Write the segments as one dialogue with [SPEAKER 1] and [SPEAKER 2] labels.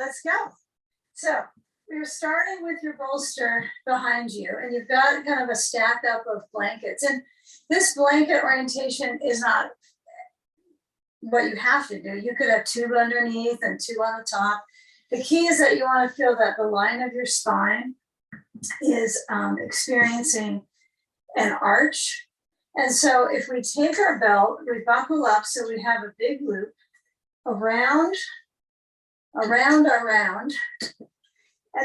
[SPEAKER 1] let's go. So we're starting with your bolster behind you, and you've got kind of a stack up of blankets. And this blanket orientation is not what you have to do. You could have two underneath and two on the top. The key is that you want to feel that the line of your spine is experiencing an arch. And so if we take our belt, we buckle up so we have a big loop around. And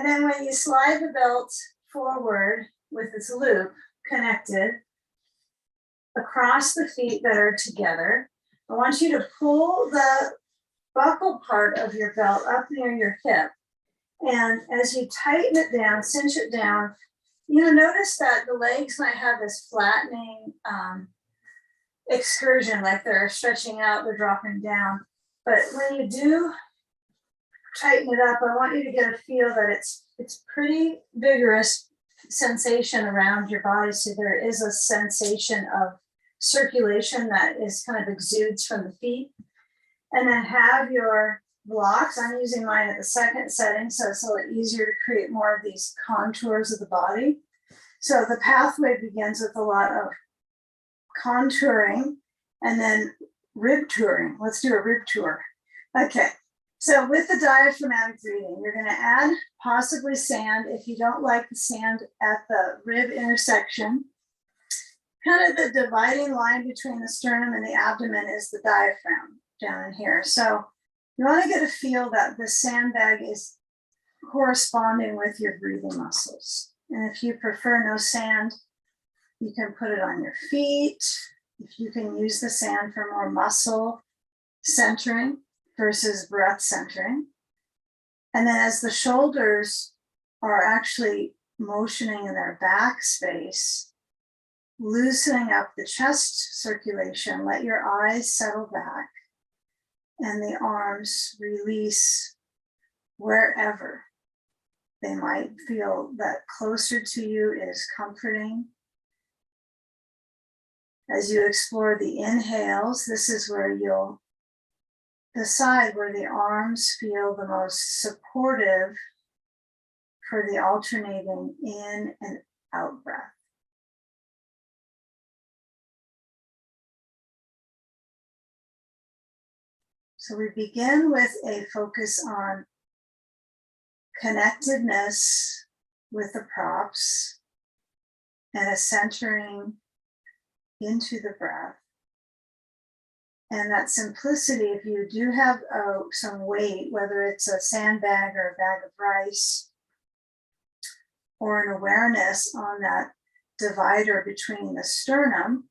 [SPEAKER 1] then when you slide the belt forward with its loop connected across the feet that are together, I want you to pull the buckle part of your belt up near your hip. And as you tighten it down, cinch it down, notice that the legs might have this flattening excursion, like they're stretching out, they're dropping down. But when you do tighten it up, I want you to get a feel that it's pretty vigorous sensation around your body. So there is a sensation of circulation that is kind of exudes from the feet. And then have your blocks. I'm using mine at the second setting, so it's a little easier to create more of these contours of the body. So the pathway begins with a lot of contouring and then rib touring. Let's do a rib tour. Okay, so with the diaphragmatic breathing, you're going to add possibly sand if you don't like the sand at the rib intersection. Kind of the dividing line between the sternum and the abdomen is the diaphragm down in here. So you want to get a feel that the sandbag is corresponding with your breathing muscles. And if you prefer no sand, you can put it on your feet. If you can use the sand for more muscle centering versus breath centering. And then as the shoulders are actually motioning in their back space, loosening up the chest circulation, let your eyes settle back and the arms release wherever they might feel that closer to you is comforting. As you explore the inhales, this is where you'll decide where the arms feel the most supportive for the alternating in and out breath. So we begin with a focus on connectedness with the props and a centering into the breath. And that simplicity, if you do have some weight, whether it's a sandbag or a bag of rice, or an awareness on that divider between the sternum,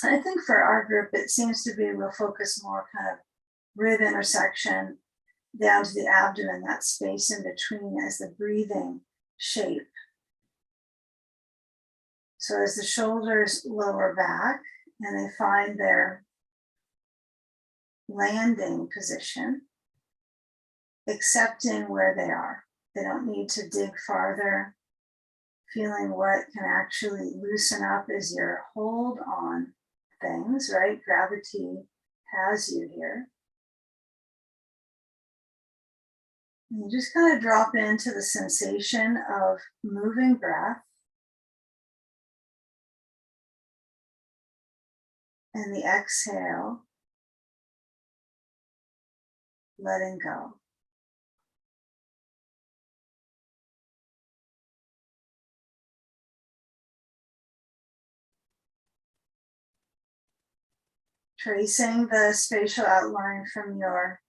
[SPEAKER 1] I think for our group, it seems to be we'll focus more kind of rib intersection down to the abdomen, that space in between as the breathing shape. So as the shoulders lower back and they find their landing position, accepting where they are. They don't need to dig farther. Feeling what can actually loosen up is your hold on things, right? Gravity has you here. And you just kind of drop into the sensation of moving breath and the exhale, letting go. Tracing the spatial outline from your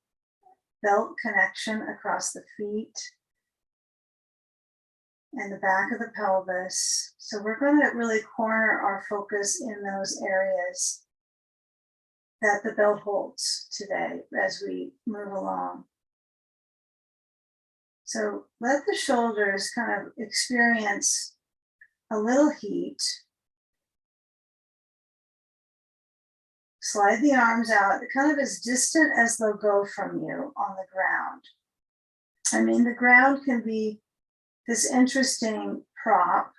[SPEAKER 1] belt connection across the feet and the back of the pelvis. So we're going to really corner our focus in those areas that the belt holds today as we move along. So let the shoulders kind of experience a little heat. Slide the arms out, kind of as distant as they'll go from you on the ground. I mean, the ground can be this interesting prop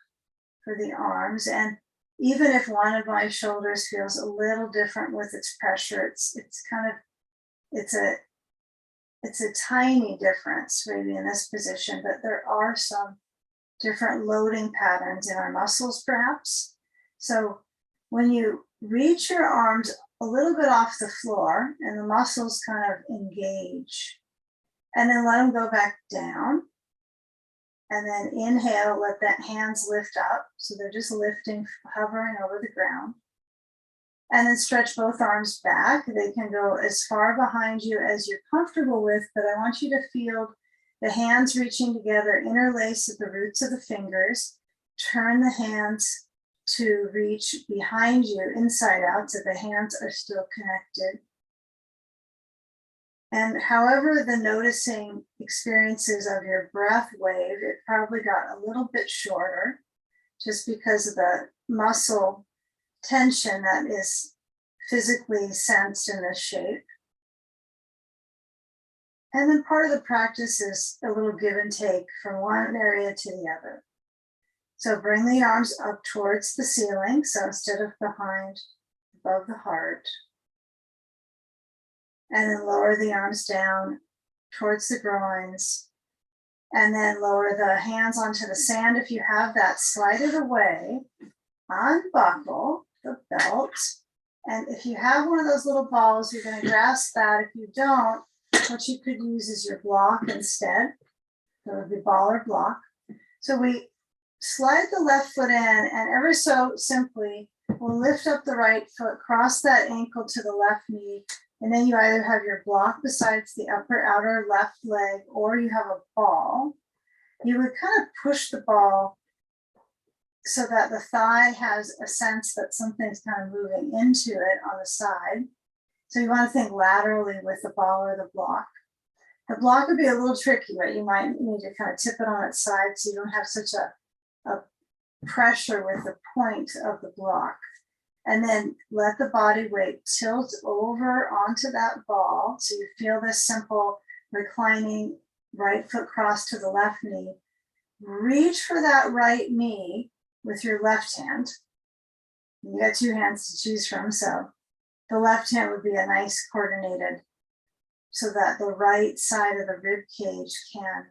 [SPEAKER 1] for the arms. And even if one of my shoulders feels a little different with its pressure, it's it's a tiny difference maybe in this position, but there are some different loading patterns in our muscles perhaps. So when you reach your arms a little bit off the floor and the muscles kind of engage, and then let them go back down. And then inhale, let that hands lift up. So they're just lifting, hovering over the ground. And then stretch both arms back. They can go as far behind you as you're comfortable with, but I want you to feel the hands reaching together, interlace at the roots of the fingers. Turn the hands to reach behind you, inside out, so the hands are still connected. And however the noticing experiences of your breath wave, it probably got a little bit shorter just because of the muscle tension that is physically sensed in this shape. And then part of the practice is a little give and take from one area to the other. So bring the arms up towards the ceiling. So instead of behind, above the heart. And then lower the arms down towards the groins. And then lower the hands onto the sand. If you have that, slide it away. Unbuckle the belt. And if you have one of those little balls, you're going to grasp that. If you don't, what you could use is your block instead. So it would be ball or block. So we slide the left foot in, and ever so simply, we'll lift up the right foot, cross that ankle to the left knee, and then you either have your block besides the upper outer left leg, or you have a ball. You would kind of push the ball so that the thigh has a sense that something's kind of moving into it on the side. So you want to think laterally with the ball or the block. The block would be a little tricky, but you might need to kind of tip it on its side so you don't have such a pressure with the point of the block. And then let the body weight tilt over onto that ball. So you feel this simple reclining right foot cross to the left knee. Reach for that right knee with your left hand. You got two hands to choose from, so the left hand would be a nice coordinated, so that the right side of the rib cage can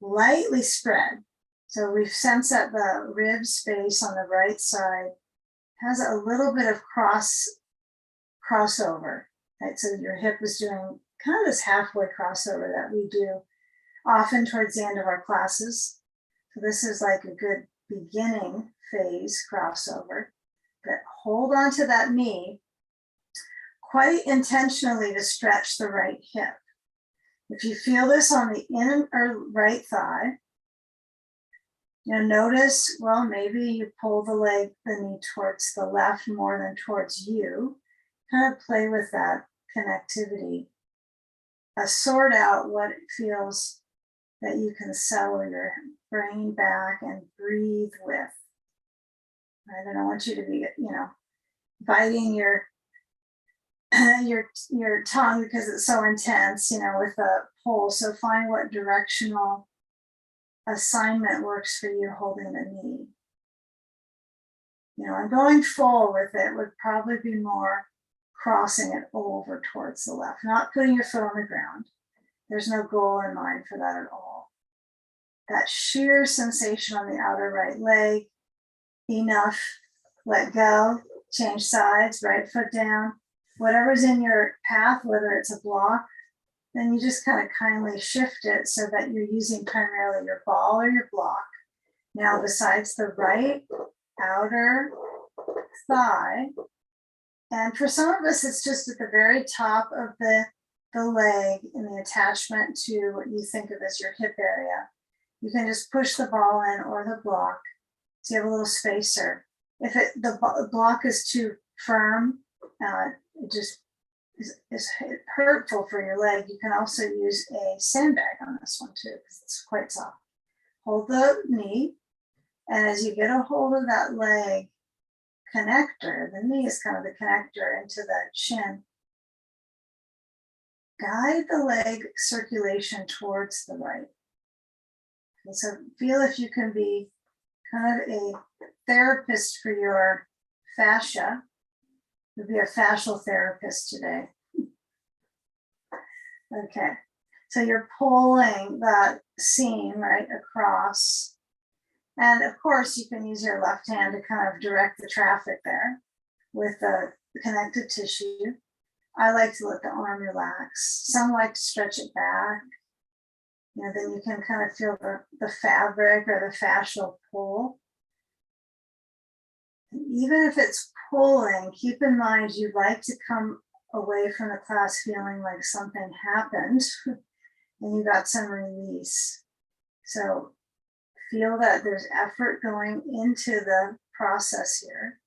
[SPEAKER 1] lightly spread. So we've sensed that the rib space on the right side has a little bit of crossover, right? So your hip is doing kind of this halfway crossover that we do often towards the end of our classes. So this is like a good beginning phase crossover. But hold on to that knee quite intentionally to stretch the right hip. If you feel this on the inner right thigh, notice, well, maybe you pull the knee towards the left more than towards you. Kind of play with that connectivity. Sort out what it feels that you can settle your brain back and breathe with. I don't want you to be, biting your tongue because it's so intense, with a pull. So find what directional assignment works for you holding the knee. And going full with it would probably be more crossing it over towards the left, not putting your foot on the ground. There's no goal in mind for that at all. That sheer sensation on the outer right leg, enough, let go, change sides, right foot down. Whatever's in your path, whether it's a block, then you just kind of kindly shift it so that you're using primarily your ball or your block. Now, besides the right outer thigh, and for some of us, it's just at the very top of the leg in the attachment to what you think of as your hip area. You can just push the ball in or the block so you have a little spacer. If the block is too firm, it just is hurtful for your leg. You can also use a sandbag on this one too, because it's quite soft. Hold the knee, and as you get a hold of that leg connector, the knee is kind of the connector into the shin, guide the leg circulation towards the right. Okay, so feel if you can be kind of a therapist for your fascia. You'll be a fascial therapist today. Okay, So you're pulling that seam right across. And of course, you can use your left hand to kind of direct the traffic there with the connective tissue. I like to let the arm relax. Some like to stretch it back. You know, then you can kind of feel the fabric or the fascial pull. And even if it's pulling, keep in mind you like to come away from the class feeling like something happened and you got some release. So feel that there's effort going into the process here.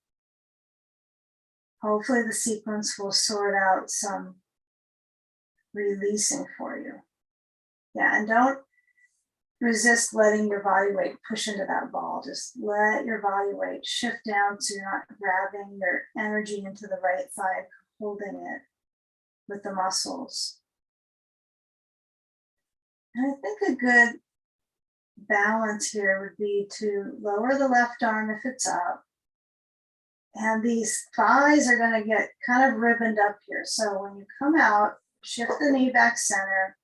[SPEAKER 1] Hopefully the sequence will sort out some releasing for you. Yeah, and don't resist letting your body weight push into that ball. Just let your body weight shift down so you're not grabbing your energy into the right side, holding it with the muscles. And I think a good balance here would be to lower the left arm if it's up. And these thighs are going to get kind of ribboned up here. So when you come out, shift the knee back center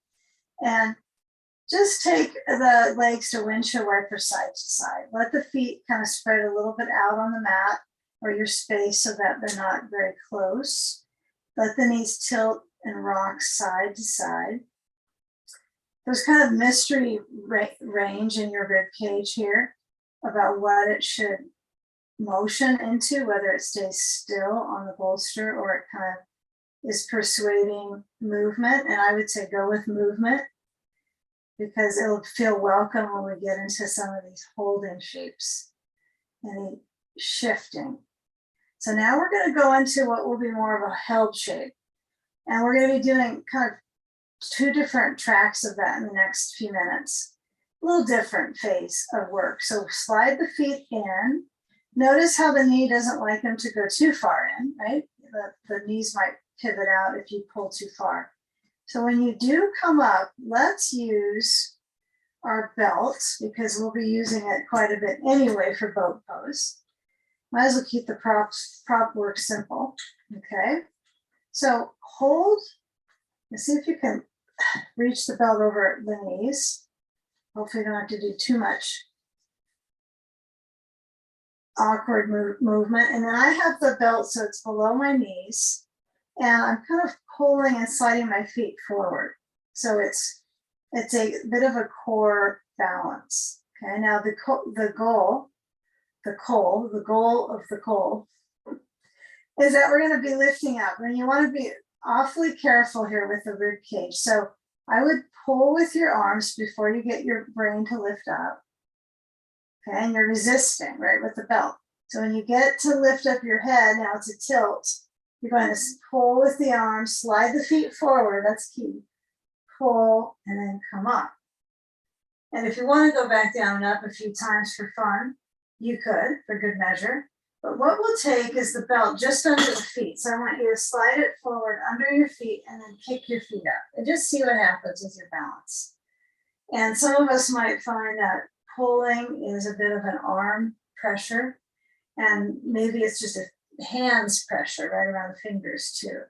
[SPEAKER 1] and just take the legs to windshield wiper side to side. Let the feet kind of spread a little bit out on the mat or your space so that they're not very close. Let the knees tilt and rock side to side. There's kind of mystery range in your rib cage here about what it should motion into, whether it stays still on the bolster or it kind of is persuading movement. And I would say go with movement because it'll feel welcome when we get into some of these holding shapes and shifting. So now we're going to go into what will be more of a held shape. And we're going to be doing kind of 2 different tracks of that in the next few minutes. A little different phase of work. So slide the feet in. Notice how the knee doesn't like them to go too far in, right? The knees might pivot out if you pull too far. So when you do come up, let's use our belts because we'll be using it quite a bit anyway for boat pose. Might as well keep the prop work simple, okay? So hold, and see if you can reach the belt over the knees. Hopefully you don't have to do too much awkward movement. And then I have the belt so it's below my knees and I'm kind of pulling and sliding my feet forward. So it's a bit of a core balance. Okay, now the goal of the goal is that we're going to be lifting up, and you want to be awfully careful here with the rib cage. So I would pull with your arms before you get your brain to lift up. Okay, and you're resisting, right, with the belt. So when you get to lift up your head, now it's a tilt. You're going to pull with the arms, slide the feet forward, that's key. Pull, and then come up. And if you want to go back down and up a few times for fun, you could, for good measure. But what we'll take is the belt just under the feet. So I want you to slide it forward under your feet and then kick your feet up. And just see what happens with your balance. And some of us might find that pulling is a bit of an arm pressure. And maybe it's just a hands pressure right around the fingers too.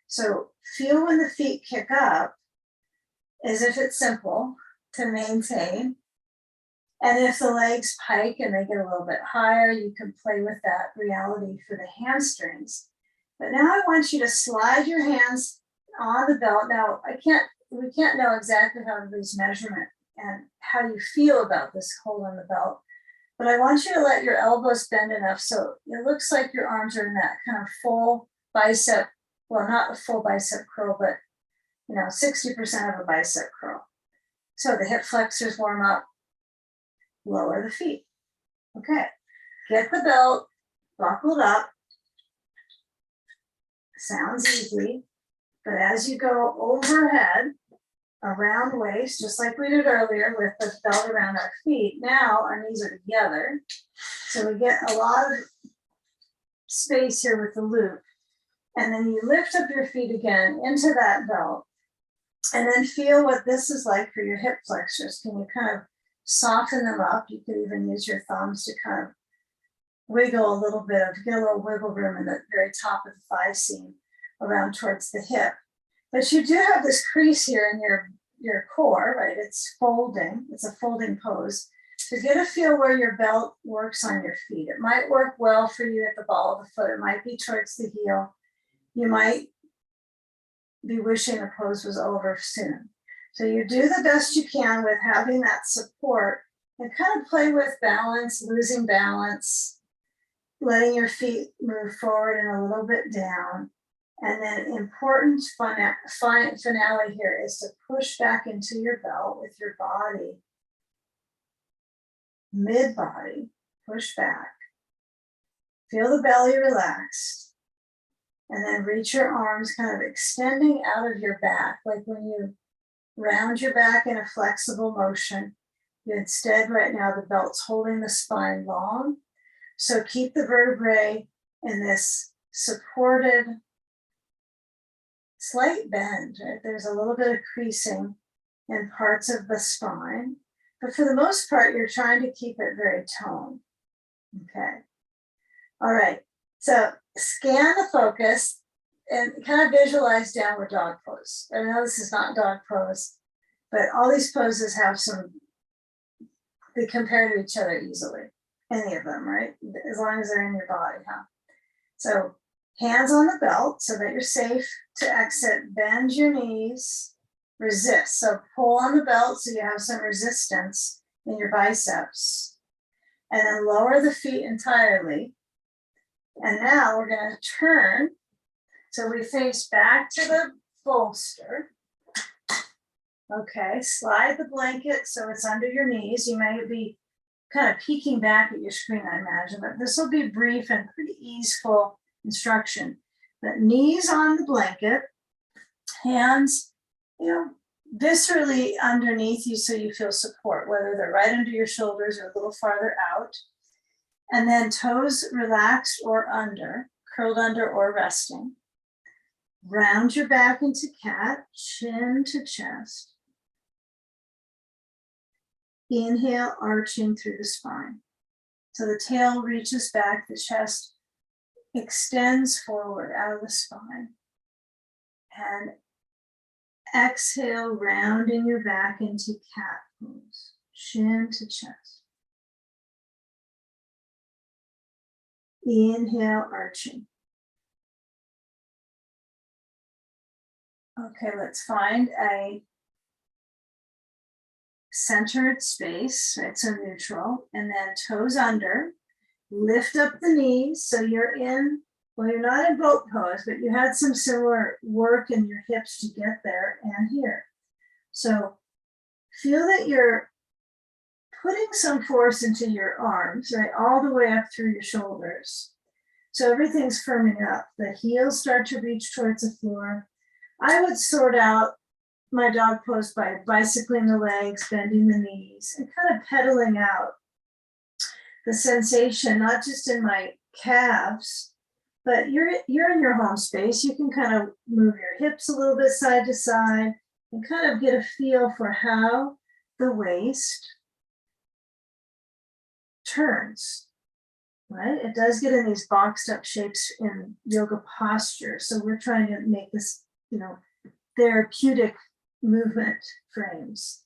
[SPEAKER 1] So feel when the feet kick up as if it's simple to maintain. And if the legs pike and they get a little bit higher, you can play with that reality for the hamstrings. But now I want you to slide your hands on the belt. Now we can't know exactly how everybody's measurement and how you feel about this hold on the belt. But I want you to let your elbows bend enough so it looks like your arms are in that kind of full bicep, well, not a full bicep curl, but 60% of a bicep curl. So the hip flexors warm up, lower the feet. Okay, get the belt buckled up. Sounds easy, but as you go overhead, around waist, just like we did earlier with the belt around our feet, now our knees are together. So we get a lot of space here with the loop. And then you lift up your feet again into that belt. And then feel what this is like for your hip flexors. Can you kind of soften them up? You could even use your thumbs to kind of wiggle a little bit, get a little wiggle room in the very top of the thigh seam around towards the hip. But you do have this crease here in your core, right? It's folding, it's a folding pose. So get a feel where your belt works on your feet. It might work well for you at the ball of the foot. It might be towards the heel. You might be wishing the pose was over soon. So you do the best you can with having that support and kind of play with balance, losing balance, letting your feet move forward and a little bit down. And then important finale here is to push back into your belt with your body. Mid-body, push back. Feel the belly relaxed. And then reach your arms kind of extending out of your back, like when you round your back in a flexible motion. Instead, right now, the belt's holding the spine long. So keep the vertebrae in this supported slight bend, right? There's a little bit of creasing in parts of the spine, but for the most part, you're trying to keep it very toned. Okay. All right. So scan the focus and kind of visualize downward dog pose. I know this is not dog pose, but all these poses have they compare to each other easily. Any of them, right? As long as they're in your body, huh? So hands on the belt so that you're safe to exit. Bend your knees, resist. So pull on the belt so you have some resistance in your biceps. And then lower the feet entirely. And now we're going to turn. So we face back to the bolster. Okay, slide the blanket so it's under your knees. You may be kind of peeking back at your screen, I imagine, but this will be brief and pretty easeful instruction. But knees on the blanket, hands, viscerally underneath you so you feel support, whether they're right under your shoulders or a little farther out. And then toes relaxed or under, curled under or resting. Round your back into cat, chin to chest. Inhale, arching through the spine. So the tail reaches back, the chest extends forward out of the spine. And exhale, rounding your back into cat pose, chin to chest. Inhale, arching. Okay, let's find a centered space, right? So neutral, and then toes under. Lift up the knees so you're not in boat pose, but you had some similar work in your hips to get there and here. So feel that you're putting some force into your arms, right? All the way up through your shoulders. So everything's firming up. The heels start to reach towards the floor. I would sort out my dog pose by bicycling the legs, bending the knees, and kind of pedaling out the sensation, not just in my calves, but you're in your home space. You can kind of move your hips a little bit side to side and kind of get a feel for how the waist turns, right? It does get in these boxed up shapes in yoga posture. So we're trying to make this, therapeutic movement frames.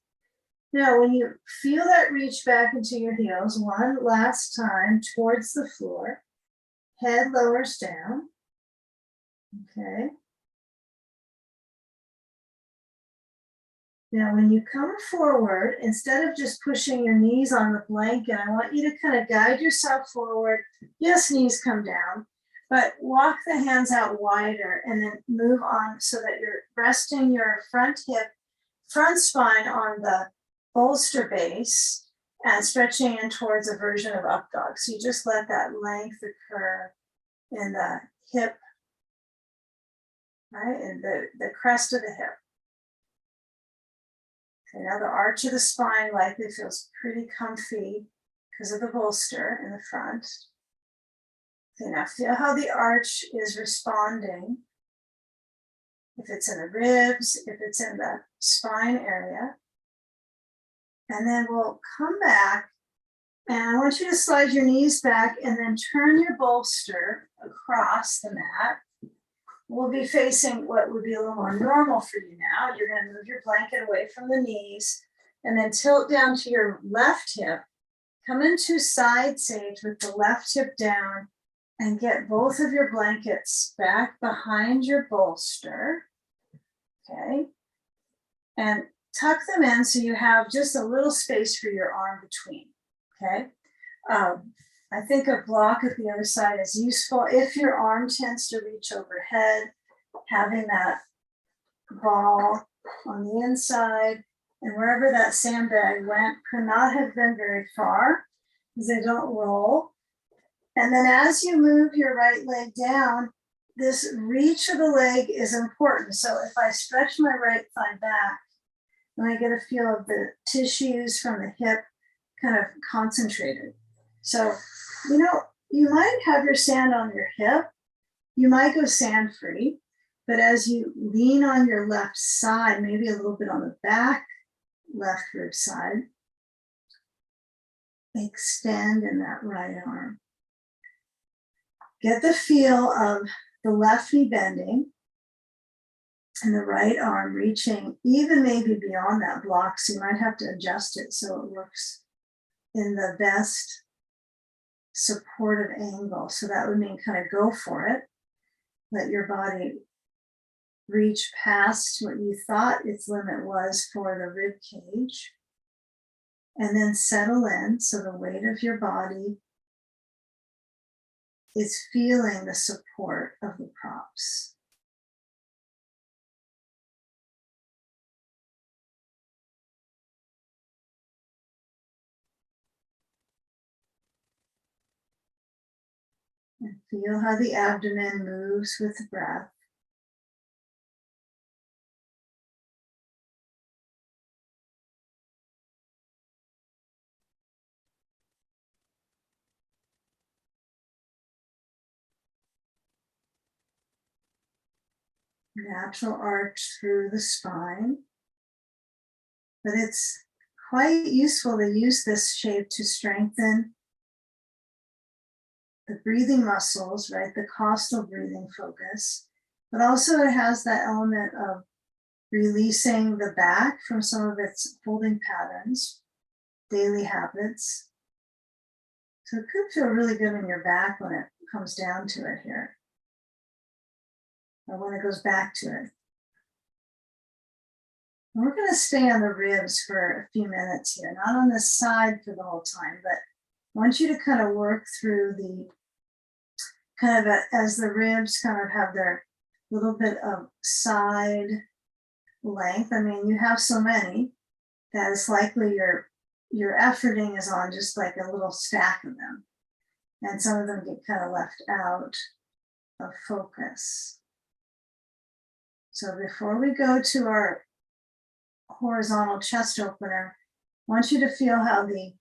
[SPEAKER 1] Now, when you feel that reach back into your heels, one last time towards the floor, head lowers down. Okay. Now, when you come forward, instead of just pushing your knees on the blanket, I want you to kind of guide yourself forward. Yes, knees come down, but walk the hands out wider and then move on so that you're resting your front spine on the bolster base and stretching in towards a version of up dog. So you just let that length occur in the hip, right? And the crest of the hip. Okay, now the arch of the spine likely feels pretty comfy because of the bolster in the front. Okay, now feel how the arch is responding. If it's in the ribs, if it's in the spine area. And then we'll come back and I want you to slide your knees back and then turn your bolster across the mat. we'll be facing what would be a little more normal for you now. You're going to move your blanket away from the knees and then tilt down to your left hip. Come into side sage with the left hip down and get both of your blankets back behind your bolster. Okay. And tuck them in so you have just a little space for your arm between. Okay. I think a block at the other side is useful. If your arm tends to reach overhead, having that ball on the inside and wherever that sandbag went could not have been very far because they don't roll. And then as you move your right leg down, this reach of the leg is important. So if I stretch my right thigh back, and I get a feel of the tissues from the hip kind of concentrated. So, you know, you might have your sand on your hip, you might go sand free, but as you lean on your left side, maybe a little bit on the back left rib side, extend in that right arm. Get the feel of the left knee bending and the right arm reaching even maybe beyond that block. So you might have to adjust it so it works in the best supportive angle. So that would mean kind of go for it. Let your body reach past what you thought its limit was for the rib cage. And then settle in so the weight of your body is feeling the support of the props. And feel how the abdomen moves with the breath. Natural arch through the spine. But it's quite useful to use this shape to strengthen the breathing muscles, right? The costal breathing focus. But also it has that element of releasing the back from some of its holding patterns, daily habits. So it could feel really good in your back when it comes down to it here, or when it goes back to it. And we're going to stay on the ribs for a few minutes here, not on this side for the whole time, but I want you to kind of work through the kind of as the ribs kind of have their little bit of side length. I mean, you have so many that it's likely your efforting is on just like a little stack of them. And some of them get kind of left out of focus. So before we go to our horizontal chest opener, I want you to feel how the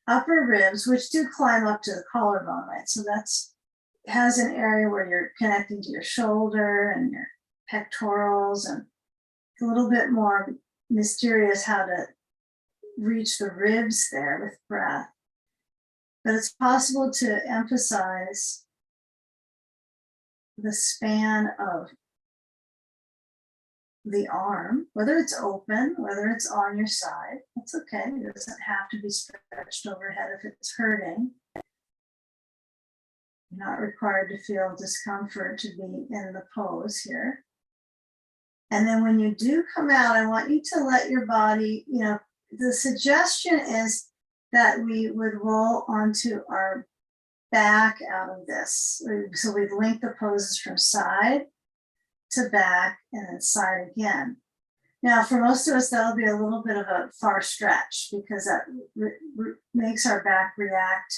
[SPEAKER 1] upper ribs, which do climb up to the collarbone, right? So that's has an area where you're connecting to your shoulder and your pectorals, and a little bit more mysterious how to reach the ribs there with breath. But it's possible to emphasize the span of the arm, whether it's open, whether it's on your side, that's okay. It doesn't have to be stretched overhead if it's hurting. You're not required to feel discomfort to be in the pose here. And then when you do come out, I want you to let your body, you know, the suggestion is that we would roll onto our back out of this. So we've linked the poses from side to back and then side again. Now, for most of us, that'll be a little bit of a far stretch because that makes our back react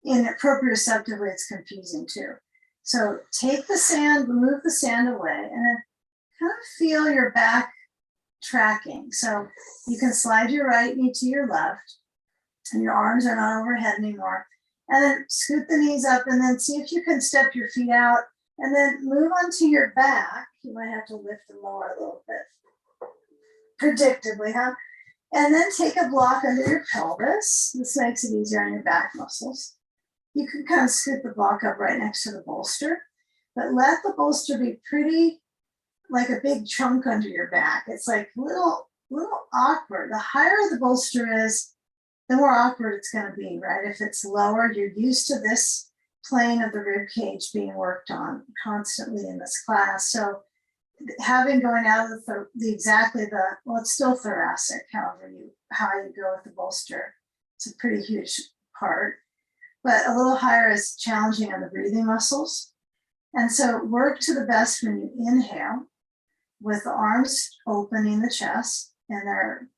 [SPEAKER 1] in proprioceptively. It's confusing too. So take the sand, remove the sand away, and then kind of feel your back tracking. So you can slide your right knee to your left, and your arms are not overhead anymore. And then scoot the knees up, and then see if you can step your feet out, and then move onto your back. You might have to lift and lower a little bit, predictably, huh? And then take a block under your pelvis. This makes it easier on your back muscles. You can kind of scoot the block up right next to the bolster. but let the bolster be pretty, like a big chunk under your back. It's like little awkward. The higher the bolster is, the more awkward it's going to be, right? If it's lower, you're used to this plane of the rib cage being worked on constantly in this class. So having going out of well, it's still thoracic, how you go with the bolster. It's a pretty huge part, but a little higher is challenging on the breathing muscles. And so work to the best when you inhale with the arms opening the chest, and they're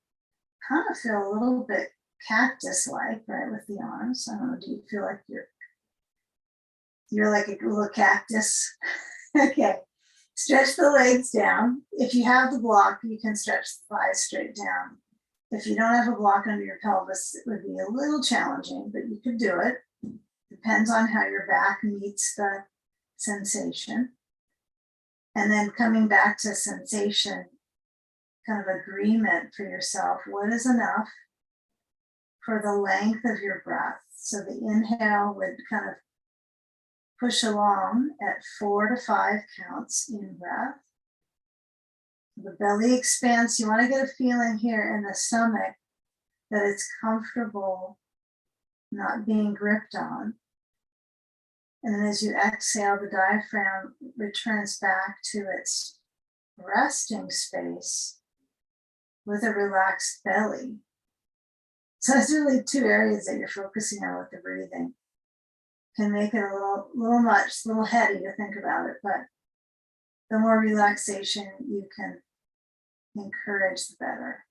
[SPEAKER 1] kind of feel a little bit cactus-like, right, with the arms. I don't know, do you feel like you're like a little cactus? Okay, stretch the legs down. If you have the block, you can stretch the thighs straight down. If you don't have a block under your pelvis, it would be a little challenging, but you could do it. Depends on how your back meets the sensation. And then coming back to sensation, kind of agreement for yourself. What is enough for the length of your breath? So the inhale would kind of push along at 4 to 5 counts in breath. The belly expands. You want to get a feeling here in the stomach that it's comfortable, not being gripped on. And then as you exhale, the diaphragm returns back to its resting space with a relaxed belly. So it's really 2 areas that you're focusing on with the breathing. Can make it a little heady to think about it, but the more relaxation you can encourage, the better.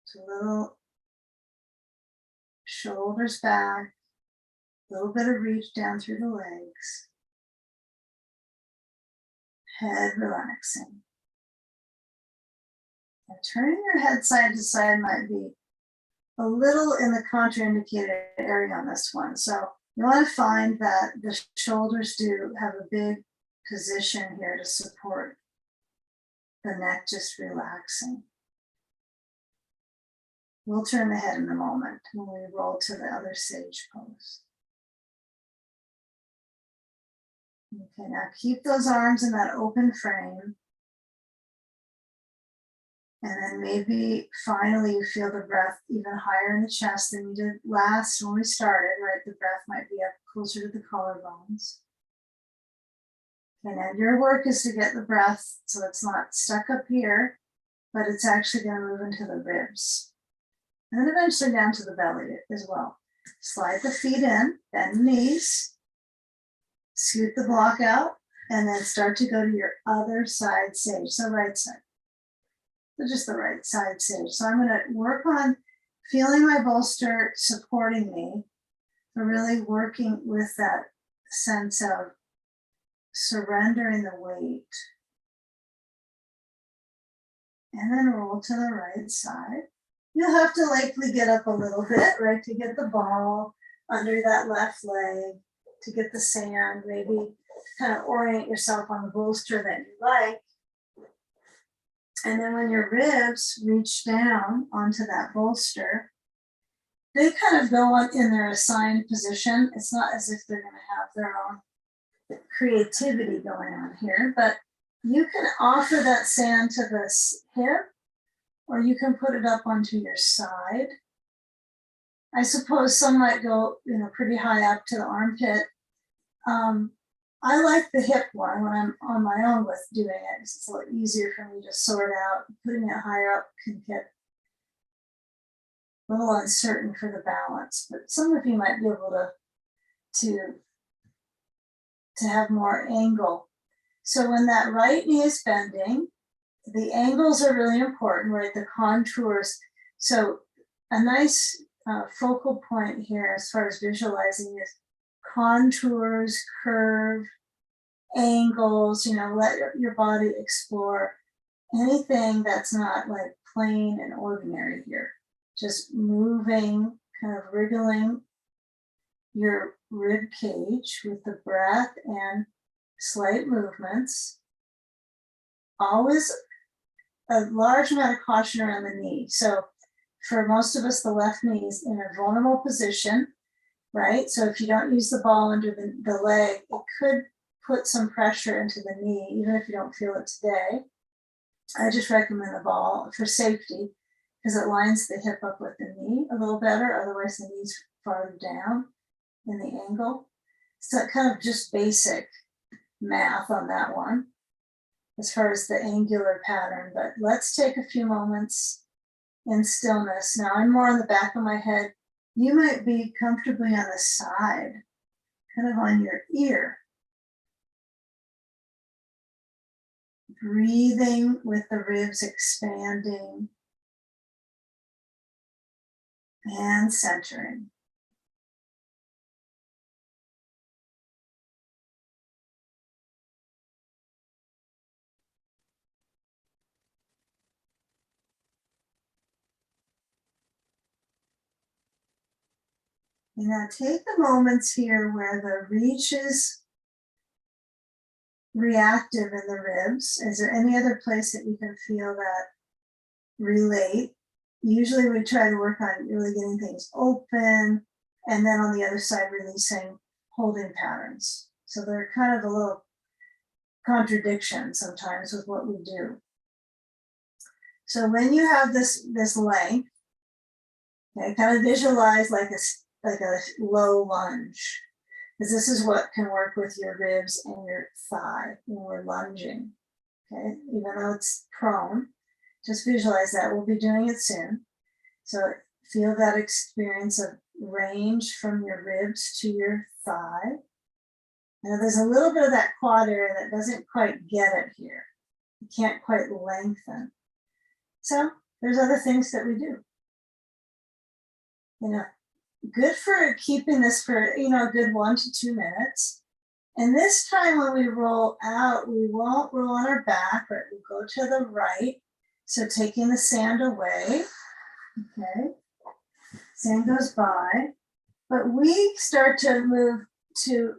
[SPEAKER 1] So little shoulders back, a little bit of reach down through the legs, head relaxing. And turning your head side to side might be a little in the contraindicated area on this one. So you want to find that the shoulders do have a big position here to support the neck just relaxing. We'll turn the head in a moment when we roll to the other sage pose. Okay, now keep those arms in that open frame. And then maybe finally you feel the breath even higher in the chest than you did last when we started, right? The breath might be up closer to the collarbones. Okay, now your work is to get the breath so it's not stuck up here, but it's actually going to move into the ribs. And then eventually down to the belly as well. Slide the feet in, bend the knees, scoot the block out, and then start to go to your other side sage, so right side. So just the right side sage. So I'm going to work on feeling my bolster supporting me, but really working with that sense of surrendering the weight. And then roll to the right side. You'll have to likely get up a little bit, right, to get the ball under that left leg, to get the sand, maybe kind of orient yourself on the bolster that you like. And then when your ribs reach down onto that bolster, they kind of go on in their assigned position. It's not as if they're going to have their own creativity going on here, but you can offer that sand to the hip, or you can put it up onto your side. I suppose some might go, pretty high up to the armpit. I like the hip one when I'm on my own with doing it. It's a little easier for me to sort out. Putting it higher up can get a little uncertain for the balance, but some of you might be able to have more angle. So when that right knee is bending, the angles are really important, right? The contours. So a nice focal point here as far as visualizing is contours, curve, angles, let your body explore anything that's not like plain and ordinary here. Just moving, kind of wriggling your rib cage with the breath and slight movements. Always a large amount of caution around the knee. So for most of us, the left knee is in a vulnerable position, right? So if you don't use the ball under the leg, it could put some pressure into the knee, even if you don't feel it today. I just recommend the ball for safety because it lines the hip up with the knee a little better. Otherwise, the knee's farther down in the angle. So kind of just basic math on that one as far as the angular pattern. But let's take a few moments in stillness. Now I'm more on the back of my head. You might be comfortably on the side, kind of on your ear. Breathing with the ribs expanding and centering. And now take the moments here where the reach is reactive in the ribs. Is there any other place that you can feel that relate? Usually we try to work on really getting things open, and then on the other side releasing holding patterns. So they're kind of a little contradiction sometimes with what we do. So when you have this length, okay, kind of visualize like a low lunge, because this is what can work with your ribs and your thigh when we're lunging. Okay, even though it's prone, just visualize that. We'll be doing it soon. So feel that experience of range from your ribs to your thigh. Now there's a little bit of that quad area that doesn't quite get it here. You can't quite lengthen. So there's other things that we do. You know, good for keeping this for, a good 1 to 2 minutes. And this time when we roll out, we won't roll on our back, but we go to the right. So taking the sand away, okay, sand goes by, but we start to move to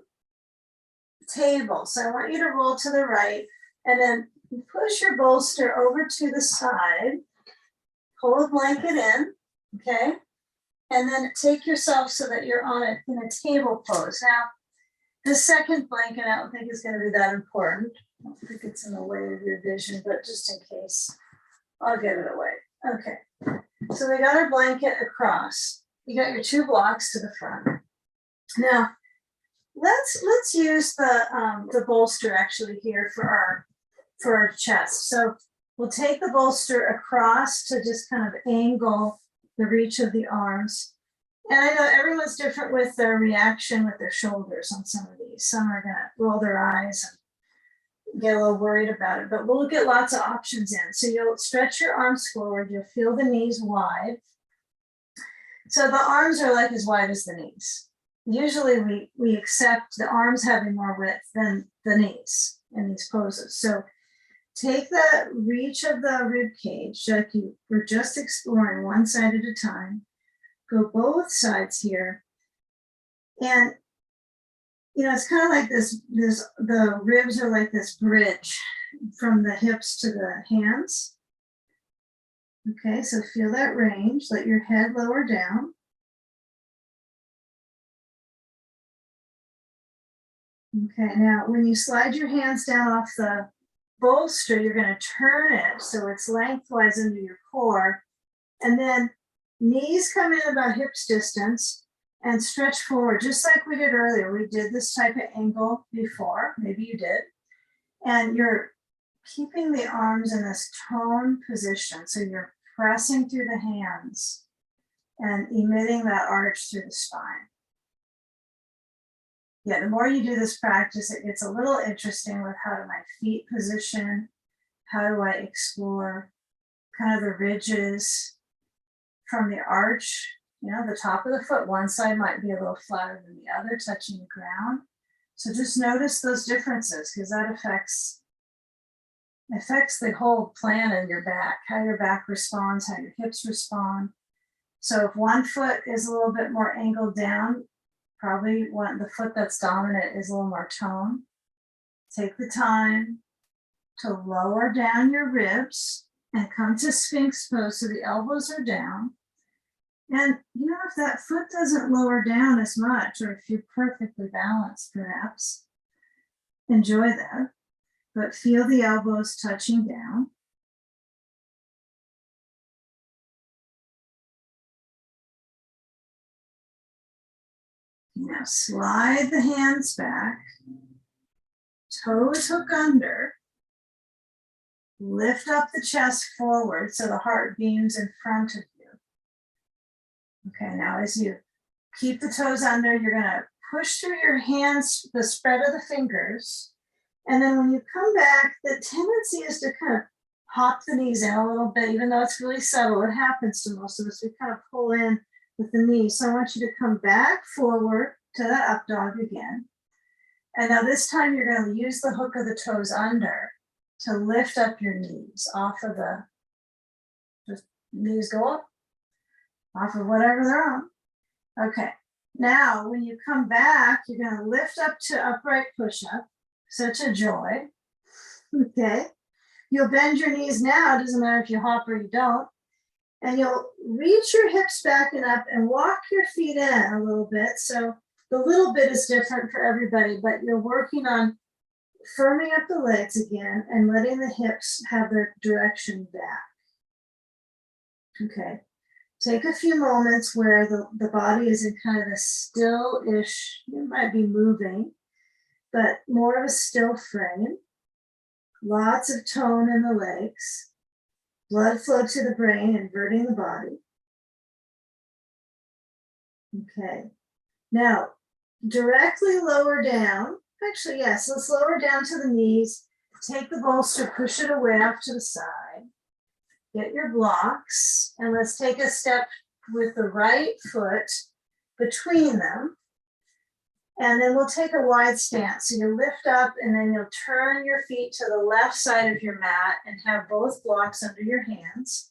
[SPEAKER 1] table. So I want you to roll to the right and then push your bolster over to the side, pull the blanket in, okay? And then take yourself so that you're on in a table pose. Now, the second blanket I don't think is going to be that important. I don't think it's in the way of your vision, but just in case, I'll get it away. Okay, so we got our blanket across. You got your 2 blocks to the front. Now, let's use the bolster actually here for our chest. So we'll take the bolster across to just kind of angle the reach of the arms. And I know everyone's different with their reaction with their shoulders on some of these. Some are gonna roll their eyes and get a little worried about it, but we'll get lots of options in. So you'll stretch your arms forward, you'll feel the knees wide. So the arms are like as wide as the knees. Usually we accept the arms having more width than the knees in these poses. So take the reach of the rib cage, like you were just exploring one side at a time. Go both sides here. And, it's kind of like the ribs are like this bridge from the hips to the hands. Okay, so feel that range. Let your head lower down. Okay, now when you slide your hands down off the bolster, you're going to turn it so it's lengthwise into your core. And then knees come in about hips distance and stretch forward, just like we did earlier. We did this type of angle before, maybe you did. And you're keeping the arms in this tone position. So you're pressing through the hands and emitting that arch through the spine. Yeah, the more you do this practice, it gets a little interesting with how do my feet position, how do I explore kind of the ridges from the arch, the top of the foot, one side might be a little flatter than the other, touching the ground. So just notice those differences because that affects the whole plan in your back, how your back responds, how your hips respond. So if one foot is a little bit more angled down, probably the foot that's dominant is a little more tone. Take the time to lower down your ribs and come to Sphinx Pose so the elbows are down. And if that foot doesn't lower down as much, or if you're perfectly balanced perhaps, enjoy that, but feel the elbows touching down. Now slide the hands back, toes hook under, lift up the chest forward so the heart beams in front of you. Okay, now as you keep the toes under, you're gonna push through your hands, the spread of the fingers, and then when you come back, the tendency is to kind of hop the knees in a little bit, even though it's really subtle. It happens to most of us. We kind of pull in with the knees. So I want you to come back forward to the up dog again. And now this time you're going to use the hook of the toes under to lift up your knees off of the, just knees go up, off of whatever they're on. Okay, now when you come back, you're going to lift up to upright push-up. Such a joy. Okay, you'll bend your knees now, it doesn't matter if you hop or you don't. And you'll reach your hips back and up and walk your feet in a little bit. So the little bit is different for everybody, but you're working on firming up the legs again and letting the hips have their direction back. Okay, take a few moments where the body is in kind of a still-ish, you might be moving, but more of a still frame. Lots of tone in the legs. Blood flow to the brain, inverting the body. Okay, now directly lower down. Actually, yes, let's lower down to the knees. Take the bolster, push it away off to the side. Get your blocks, and let's take a step with the right foot between them. And then we'll take a wide stance. So you lift up and then you'll turn your feet to the left side of your mat and have both blocks under your hands.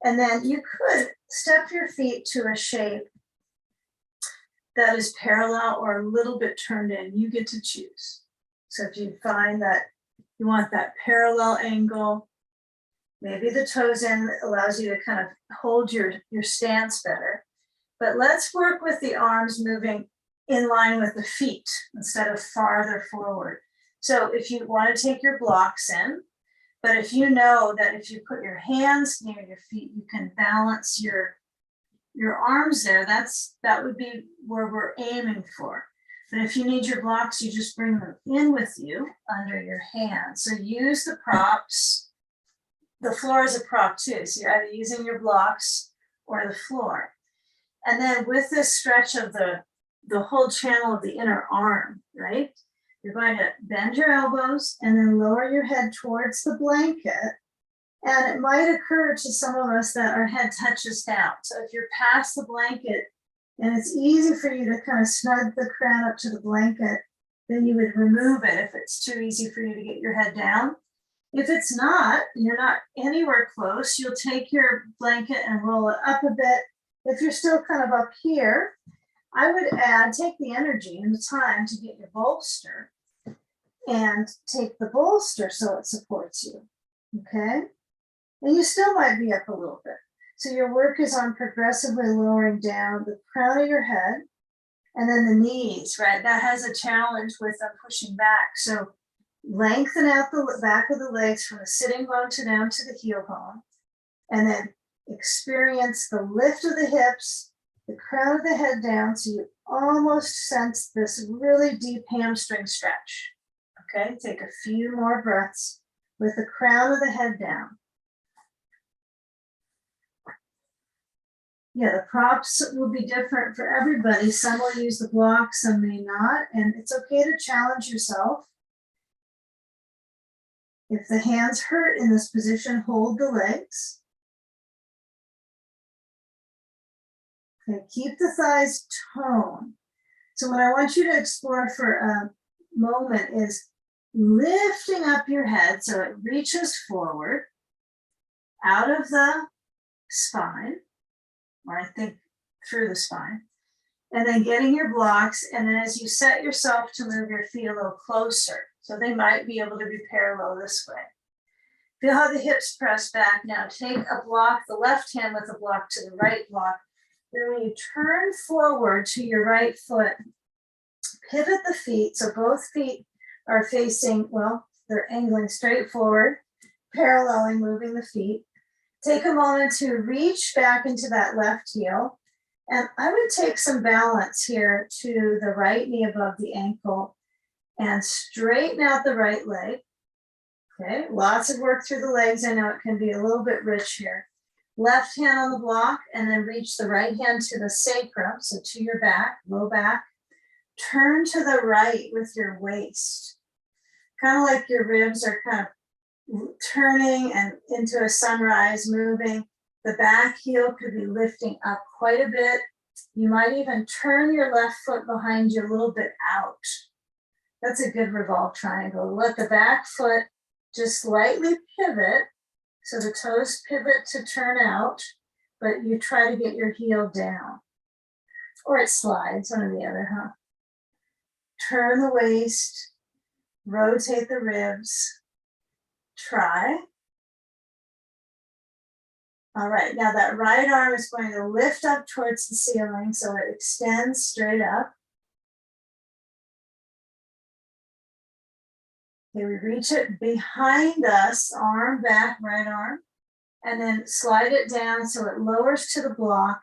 [SPEAKER 1] And then you could step your feet to a shape that is parallel or a little bit turned in. You get to choose. So if you find that you want that parallel angle, maybe the toes in allows you to kind of hold your stance better. But let's work with the arms moving in line with the feet instead of farther forward. So if you want to take your blocks in, but if you know that if you put your hands near your feet, you can balance your arms there, that would be where we're aiming for. But if you need your blocks, you just bring them in with you under your hands. So use the props. The floor is a prop too. So you're either using your blocks or the floor. And then with this stretch of the whole channel of the inner arm, right? You're going to bend your elbows and then lower your head towards the blanket. And it might occur to some of us that our head touches down. So if you're past the blanket and it's easy for you to kind of snug the crown up to the blanket, then you would remove it if it's too easy for you to get your head down. If it's not, you're not anywhere close, you'll take your blanket and roll it up a bit. If you're still kind of up here, I would take the energy and the time to get your bolster and take the bolster so it supports you, okay? And you still might be up a little bit. So your work is on progressively lowering down the crown of your head and then the knees, right? That has a challenge with pushing back. So lengthen out the back of the legs from the sitting bone to down to the heel bone, and then experience the lift of the hips, the crown of the head down, so you almost sense this really deep hamstring stretch. Okay, take a few more breaths with the crown of the head down. Yeah, the props will be different for everybody. Some will use the blocks, some may not, and it's okay to challenge yourself. If the hands hurt in this position, hold the legs. Okay, keep the thighs toned. So what I want you to explore for a moment is lifting up your head so it reaches forward out of the spine, or I think through the spine, and then getting your blocks, and then as you set yourself to move your feet a little closer, so they might be able to be parallel this way. Feel how the hips press back. Now take a block, the left hand with a block to the right block. Then when you turn forward to your right foot, pivot the feet, so both feet are facing, well, they're angling straight forward, paralleling, moving the feet. Take a moment to reach back into that left heel. And I would take some balance here to the right knee above the ankle and straighten out the right leg. Okay, lots of work through the legs. I know it can be a little bit rich here. Left hand on the block, and then reach the right hand to the sacrum, so to your back, low back. Turn to the right with your waist. Kind of like your ribs are kind of turning and into a sunrise, moving. The back heel could be lifting up quite a bit. You might even turn your left foot behind you a little bit out. That's a good revolve triangle. Let the back foot just slightly pivot. So the toes pivot to turn out, but you try to get your heel down. Or it slides, one or the other, huh? Turn the waist, rotate the ribs. Try. All right, now that right arm is going to lift up towards the ceiling so it extends straight up. Okay, we reach it behind us, arm back, right arm, and then slide it down so it lowers to the block,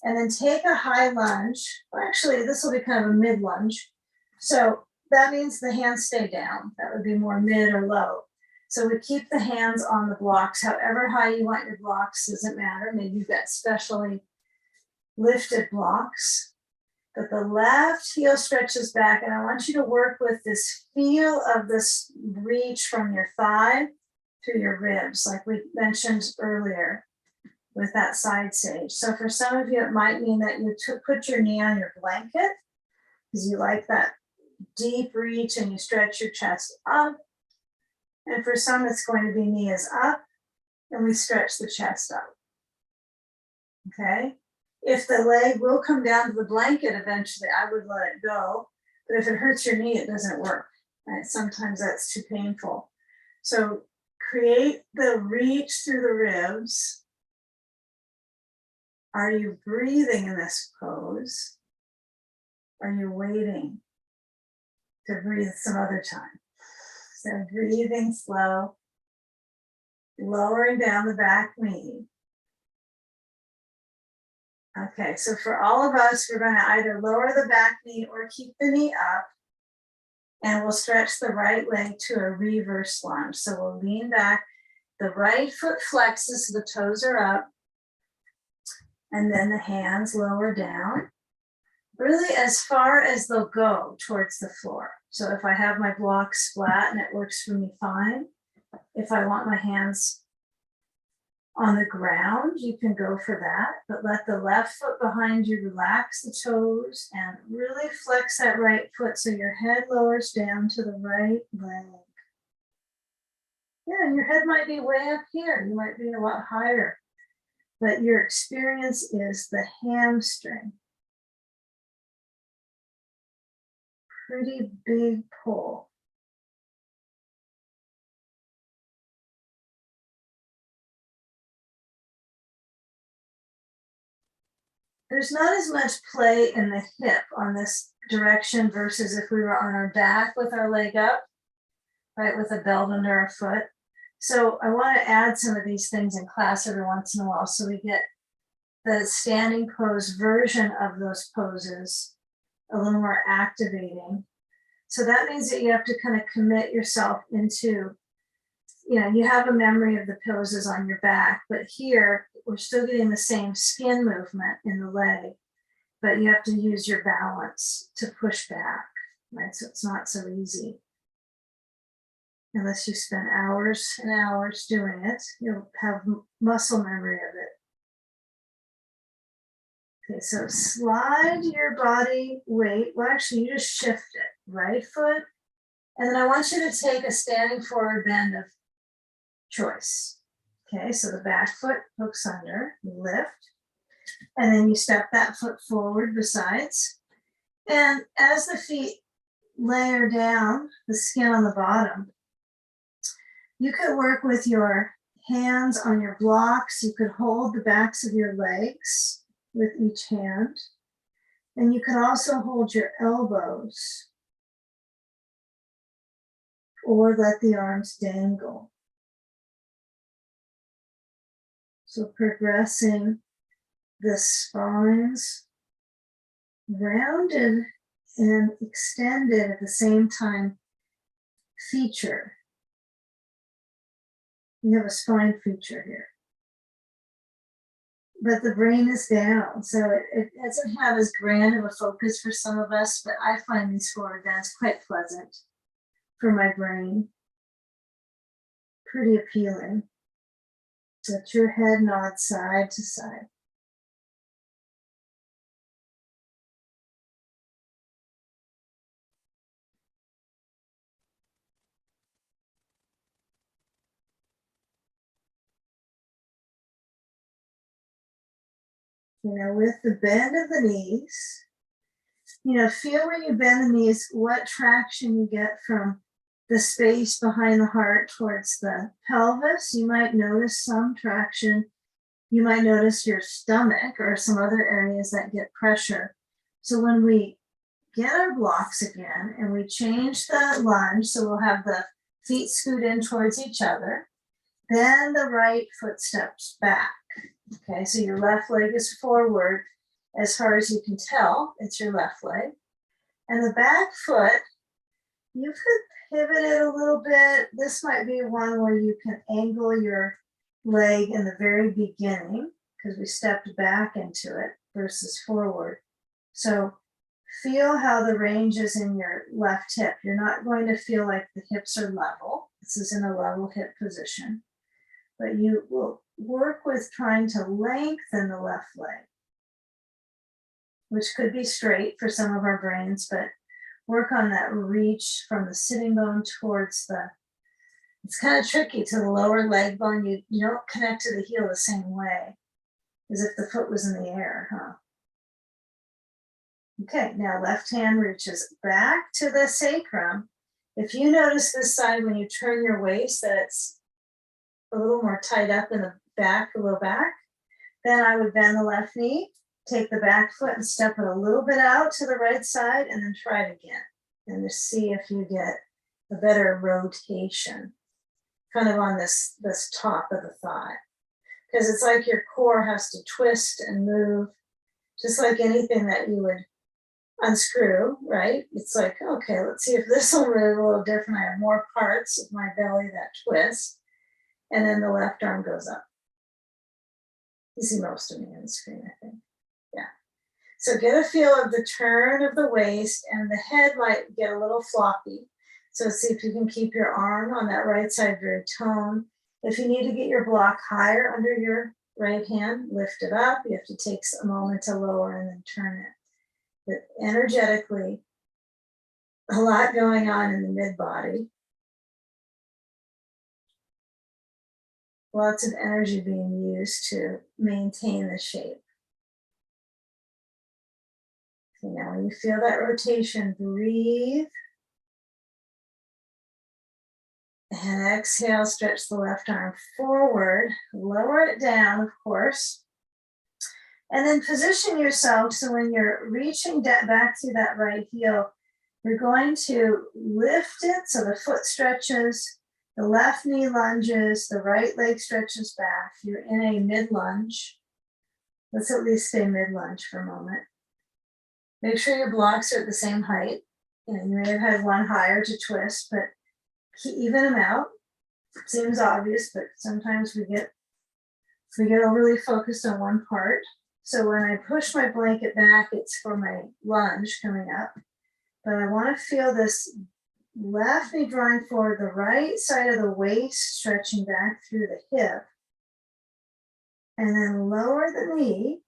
[SPEAKER 1] and then take a high lunge. Well, actually, this will be kind of a mid lunge. So that means the hands stay down. That would be more mid or low. So we keep the hands on the blocks, however high you want your blocks, doesn't matter. Maybe you've got specially lifted blocks. But the left heel stretches back, and I want you to work with this feel of this reach from your thigh to your ribs, like we mentioned earlier with that side sage. So for some of you, it might mean that you put your knee on your blanket because you like that deep reach and you stretch your chest up. And for some, it's going to be knee is up and we stretch the chest up. Okay? If the leg will come down to the blanket eventually, I would let it go. But if it hurts your knee, it doesn't work. Right? Sometimes that's too painful. So create the reach through the ribs. Are you breathing in this pose? Are you waiting to breathe some other time? So breathing slow, lowering down the back knee. Okay, so for all of us, we're going to either lower the back knee or keep the knee up, and we'll stretch the right leg to a reverse lunge. So we'll lean back, the right foot flexes, so the toes are up, and then the hands lower down, really as far as they'll go towards the floor. So if I have my blocks flat and it works for me, fine. If I want my hands on the ground, you can go for that, but let the left foot behind you relax the toes and really flex that right foot so your head lowers down to the right leg. Yeah, and your head might be way up here. You might be a lot higher, but your experience is the hamstring. Pretty big pull. There's not as much play in the hip on this direction versus if we were on our back with our leg up, right, with a belt under our foot. So I want to add some of these things in class every once in a while so we get the standing pose version of those poses a little more activating. So that means that you have to kind of commit yourself into, you know, you have a memory of the poses on your back, but here we're still getting the same skin movement in the leg, but you have to use your balance to push back, right? So it's not so easy. Unless you spend hours and hours doing it, you'll have muscle memory of it. Okay, so slide your body weight. Well, actually, you just shift it, right foot. And then I want you to take a standing forward bend of choice. Okay, so the back foot hooks under, you lift, and then you step that foot forward besides. And as the feet layer down the skin on the bottom, you could work with your hands on your blocks. You could hold the backs of your legs with each hand. And you can also hold your elbows or let the arms dangle. So progressing the spines rounded and extended at the same time feature. You have a spine feature here. But the brain is down, so it doesn't have as grand of a focus for some of us, but I find these forward bends quite pleasant for my brain. Pretty appealing. Let your head nod side to side. With the bend of the knees, feel when you bend the knees, what traction you get from the space behind the heart towards the pelvis. You might notice some traction. You might notice your stomach or some other areas that get pressure. So when we get our blocks again and we change the lunge, so we'll have the feet scoot in towards each other, then the right foot steps back. Okay, so your left leg is forward as far as you can tell, it's your left leg. And the back foot, you could pivot it a little bit. This might be one where you can angle your leg in the very beginning because we stepped back into it versus forward. So feel how the range is in your left hip. You're not going to feel like the hips are level. This is in a level hip position. But you will work with trying to lengthen the left leg, which could be straight for some of our brains, but work on that reach from the sitting bone towards it's kind of tricky to the lower leg bone. You don't connect to the heel the same way as if the foot was in the air, huh? Okay, now left hand reaches back to the sacrum. If you notice this side when you turn your waist that it's a little more tied up in the back, a little back, then I would bend the left knee, take the back foot and step it a little bit out to the right side and then try it again. And just see if you get a better rotation kind of on this top of the thigh. Because it's like your core has to twist and move, just like anything that you would unscrew, right? It's like, okay, let's see if this will move a little different. I have more parts of my belly that twist. And then the left arm goes up. You see most of me on the screen, I think. Yeah. So get a feel of the turn of the waist, and the head might get a little floppy. So see if you can keep your arm on that right side very toned. If you need to get your block higher under your right hand, lift it up. You have to take a moment to lower and then turn it. But energetically, a lot going on in the mid-body. Lots of energy being used to maintain the shape. Okay, now when you feel that rotation, breathe. And exhale, stretch the left arm forward, lower it down, of course. And then position yourself so when you're reaching back through that right heel, you're going to lift it so the foot stretches, the left knee lunges, the right leg stretches back. You're in a mid-lunge. Let's at least stay mid-lunge for a moment. Make sure your blocks are at the same height. You may have had one higher to twist, but even them out. Seems obvious, but sometimes we get overly focused on one part. So when I push my blanket back, it's for my lunge coming up. But I want to feel this left knee drawing forward, the right side of the waist stretching back through the hip. And then lower the knee,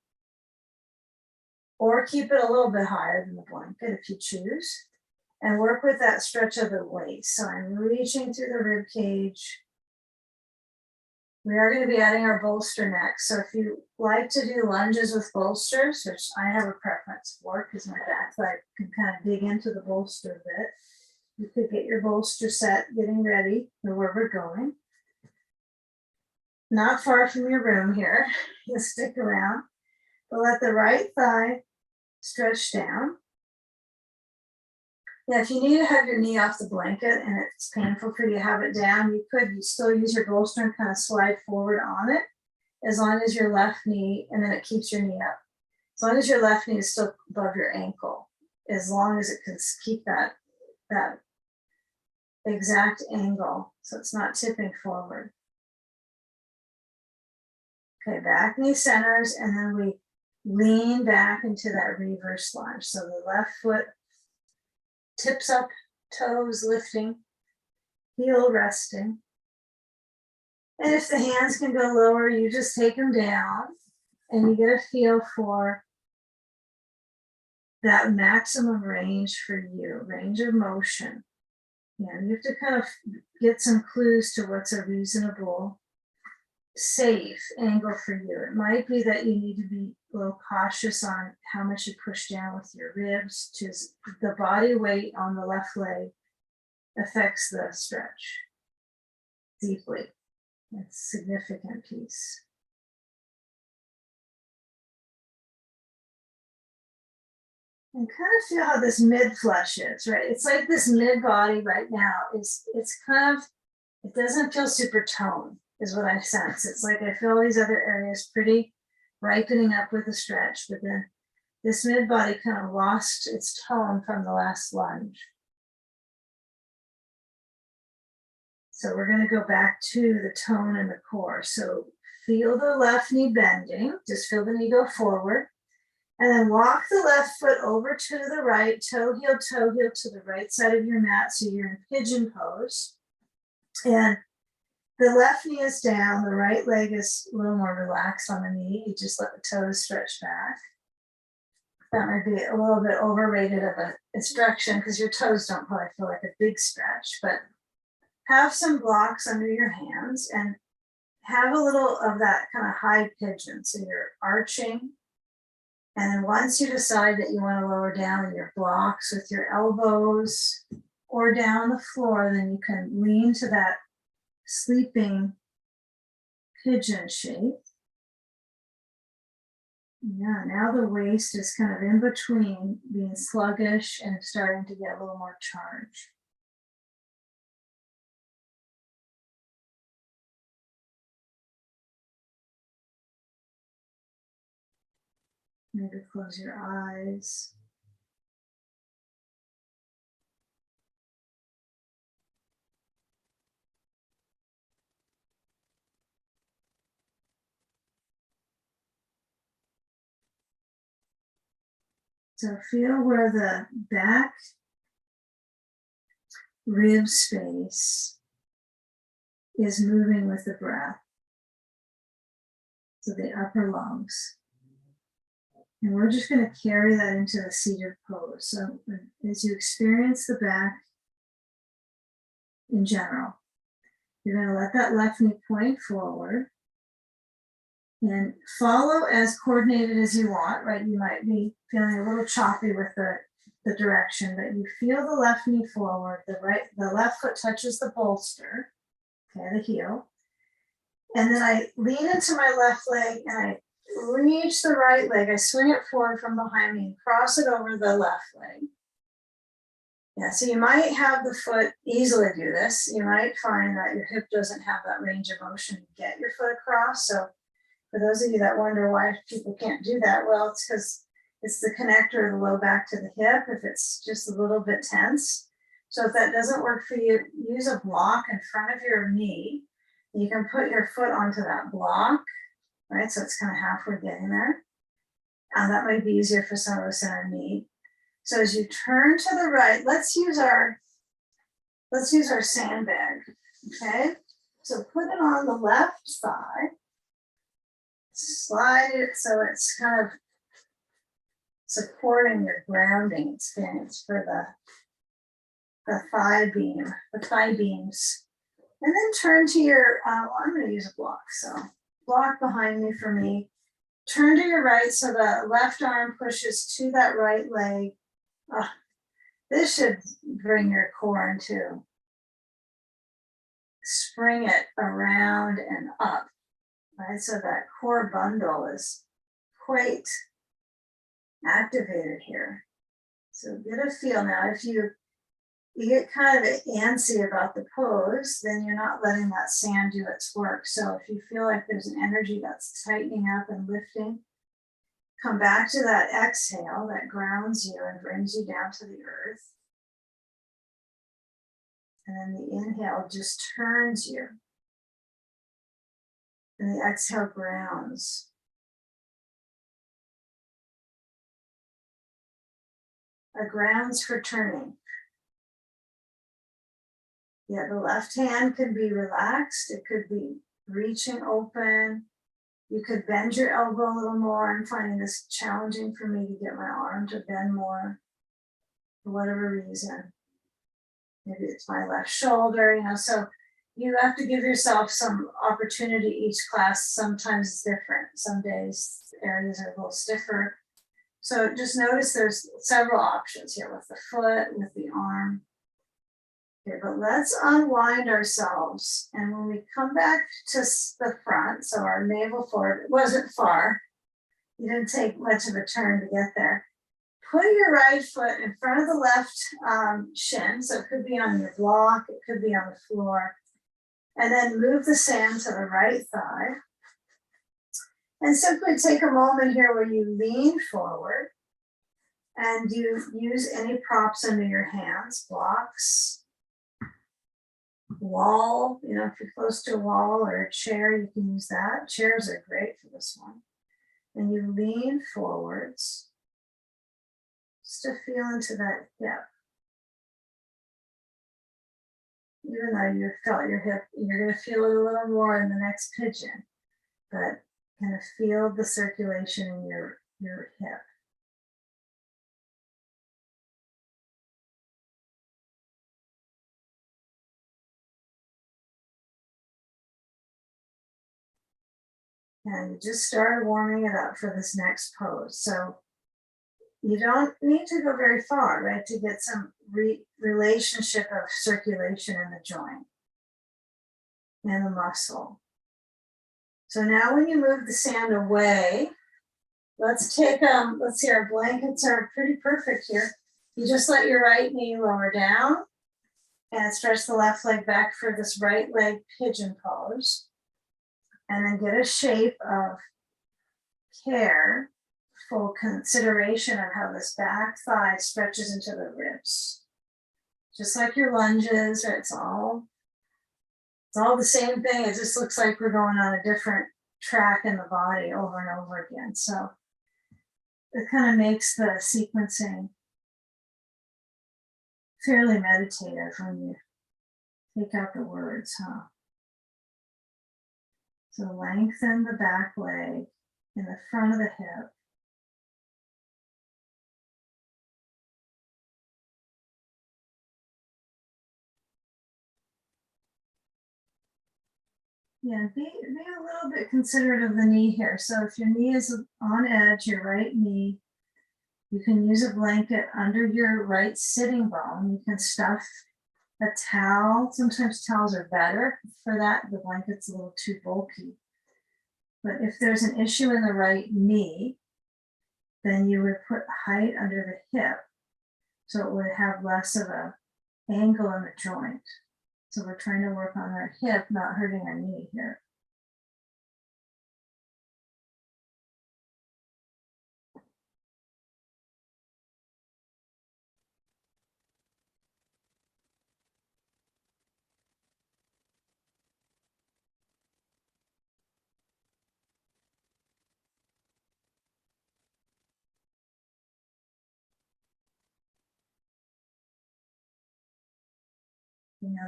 [SPEAKER 1] or keep it a little bit higher than the blanket if you choose. And work with that stretch of the waist. So I'm reaching through the rib cage. We are going to be adding our bolster next. So if you like to do lunges with bolsters, which I have a preference for because my back side can kind of dig into the bolster a bit, you could get your bolster set, getting ready for where we're going. Not far from your room here. You'll stick around. But let the right thigh stretch down. Yeah, if you need to have your knee off the blanket and it's painful for you to have it down, you still use your bolster and kind of slide forward on it, as long as your left knee, and then it keeps your knee up. As long as your left knee is still above your ankle, as long as it can keep that exact angle, so it's not tipping forward. Okay, back knee centers, and then we lean back into that reverse lunge. So the left foot tips up, toes lifting, heel resting. And if the hands can go lower, you just take them down and you get a feel for that maximum range for you, range of motion. Yeah, you have to kind of get some clues to what's a reasonable, safe angle for you. It might be that you need to be a little cautious on how much you push down with your ribs. Just the body weight on the left leg affects the stretch deeply. It's a significant piece. And kind of feel how this mid flush is, right? It's like this mid body right now it's kind of, it doesn't feel super toned, is what I sense. It's like I feel these other areas pretty ripening up with a stretch, but then this mid body kind of lost its tone from the last lunge. So we're going to go back to the tone and the core. So feel the left knee bending, just feel the knee go forward. And then walk the left foot over to the right, toe heel to the right side of your mat. So you're in pigeon pose. And the left knee is down, the right leg is a little more relaxed on the knee. You just let the toes stretch back. That might be a little bit overrated of an instruction because your toes don't probably feel like a big stretch, but have some blocks under your hands and have a little of that kind of high pigeon. So you're arching. And then once you decide that you want to lower down your blocks with your elbows or down the floor, then you can lean to that sleeping pigeon shape. Yeah, now the waist is kind of in between being sluggish and starting to get a little more charge. Maybe close your eyes. So feel where the back rib space is moving with the breath. So the upper lungs. And we're just going to carry that into the seated pose. So as you experience the back in general, you're going to let that left knee point forward and follow as coordinated as you want, right? You might be feeling a little choppy with the direction, but you feel the left knee forward, the left foot touches the bolster, okay, the heel. And then I lean into my left leg and I reach the right leg. I swing it forward from behind me and cross it over the left leg. Yeah, so you might have the foot easily do this. You might find that your hip doesn't have that range of motion to get your foot across. So for those of you that wonder why people can't do that, well, it's because it's the connector of the low back to the hip if it's just a little bit tense. So if that doesn't work for you, use a block in front of your knee. You can put your foot onto that block, right? So it's kind of halfway getting there. That might be easier for some of us in our knee. So as you turn to the right, let's use our sandbag, okay? So put it on the left thigh. Slide it so it's kind of supporting your grounding experience for the thigh beams. And then turn to your, I'm going to use a block. So block behind me for me. Turn to your right so the left arm pushes to that right leg. This should bring your core into. Spring it around and up, right? So that core bundle is quite activated here. So get a feel now. If you you get kind of antsy about the pose, then you're not letting that sand do its work. So if you feel like there's an energy that's tightening up and lifting, come back to that exhale that grounds you and brings you down to the earth. And then the inhale just turns you. And the exhale grounds. A grounds for turning. Yeah, the left hand could be relaxed. It could be reaching open. You could bend your elbow a little more. I'm finding this challenging for me to get my arm to bend more for whatever reason. Maybe it's my left shoulder, so you have to give yourself some opportunity each class. Sometimes it's different. Some days areas are a little stiffer. So just notice there's several options here with the foot, with the arm. Okay, but let's unwind ourselves. And when we come back to the front, so our navel forward, it wasn't far. You didn't take much of a turn to get there. Put your right foot in front of the left shin. So it could be on your block, it could be on the floor. And then move the sand to the right thigh. And simply take a moment here where you lean forward and you use any props under your hands, blocks, wall, if you're close to a wall or a chair, you can use that. Chairs are great for this one. And you lean forwards just to feel into that hip. Even though you felt your hip, you're going to feel it a little more in the next pigeon, but kind of feel the circulation in your hip. And you just started warming it up for this next pose. So you don't need to go very far, right, to get some relationship of circulation in the joint and the muscle. So now when you move the sand away, let's see, our blankets are pretty perfect here. You just let your right knee lower down and stretch the left leg back for this right leg pigeon pose. And then get a shape of care, full consideration of how this back thigh stretches into the ribs. Just like your lunges, right? It's all the same thing. It just looks like we're going on a different track in the body over and over again. So it kind of makes the sequencing fairly meditative when you take out the words, huh? So lengthen the back leg in the front of the hip. Yeah, be a little bit considerate of the knee here. So if your knee is on edge, your right knee, you can use a blanket under your right sitting bone. You can stuff a towel. Sometimes towels are better for that. The blanket's a little too bulky. But if there's an issue in the right knee, then you would put height under the hip so it would have less of an angle in the joint. So we're trying to work on our hip, not hurting our knee here.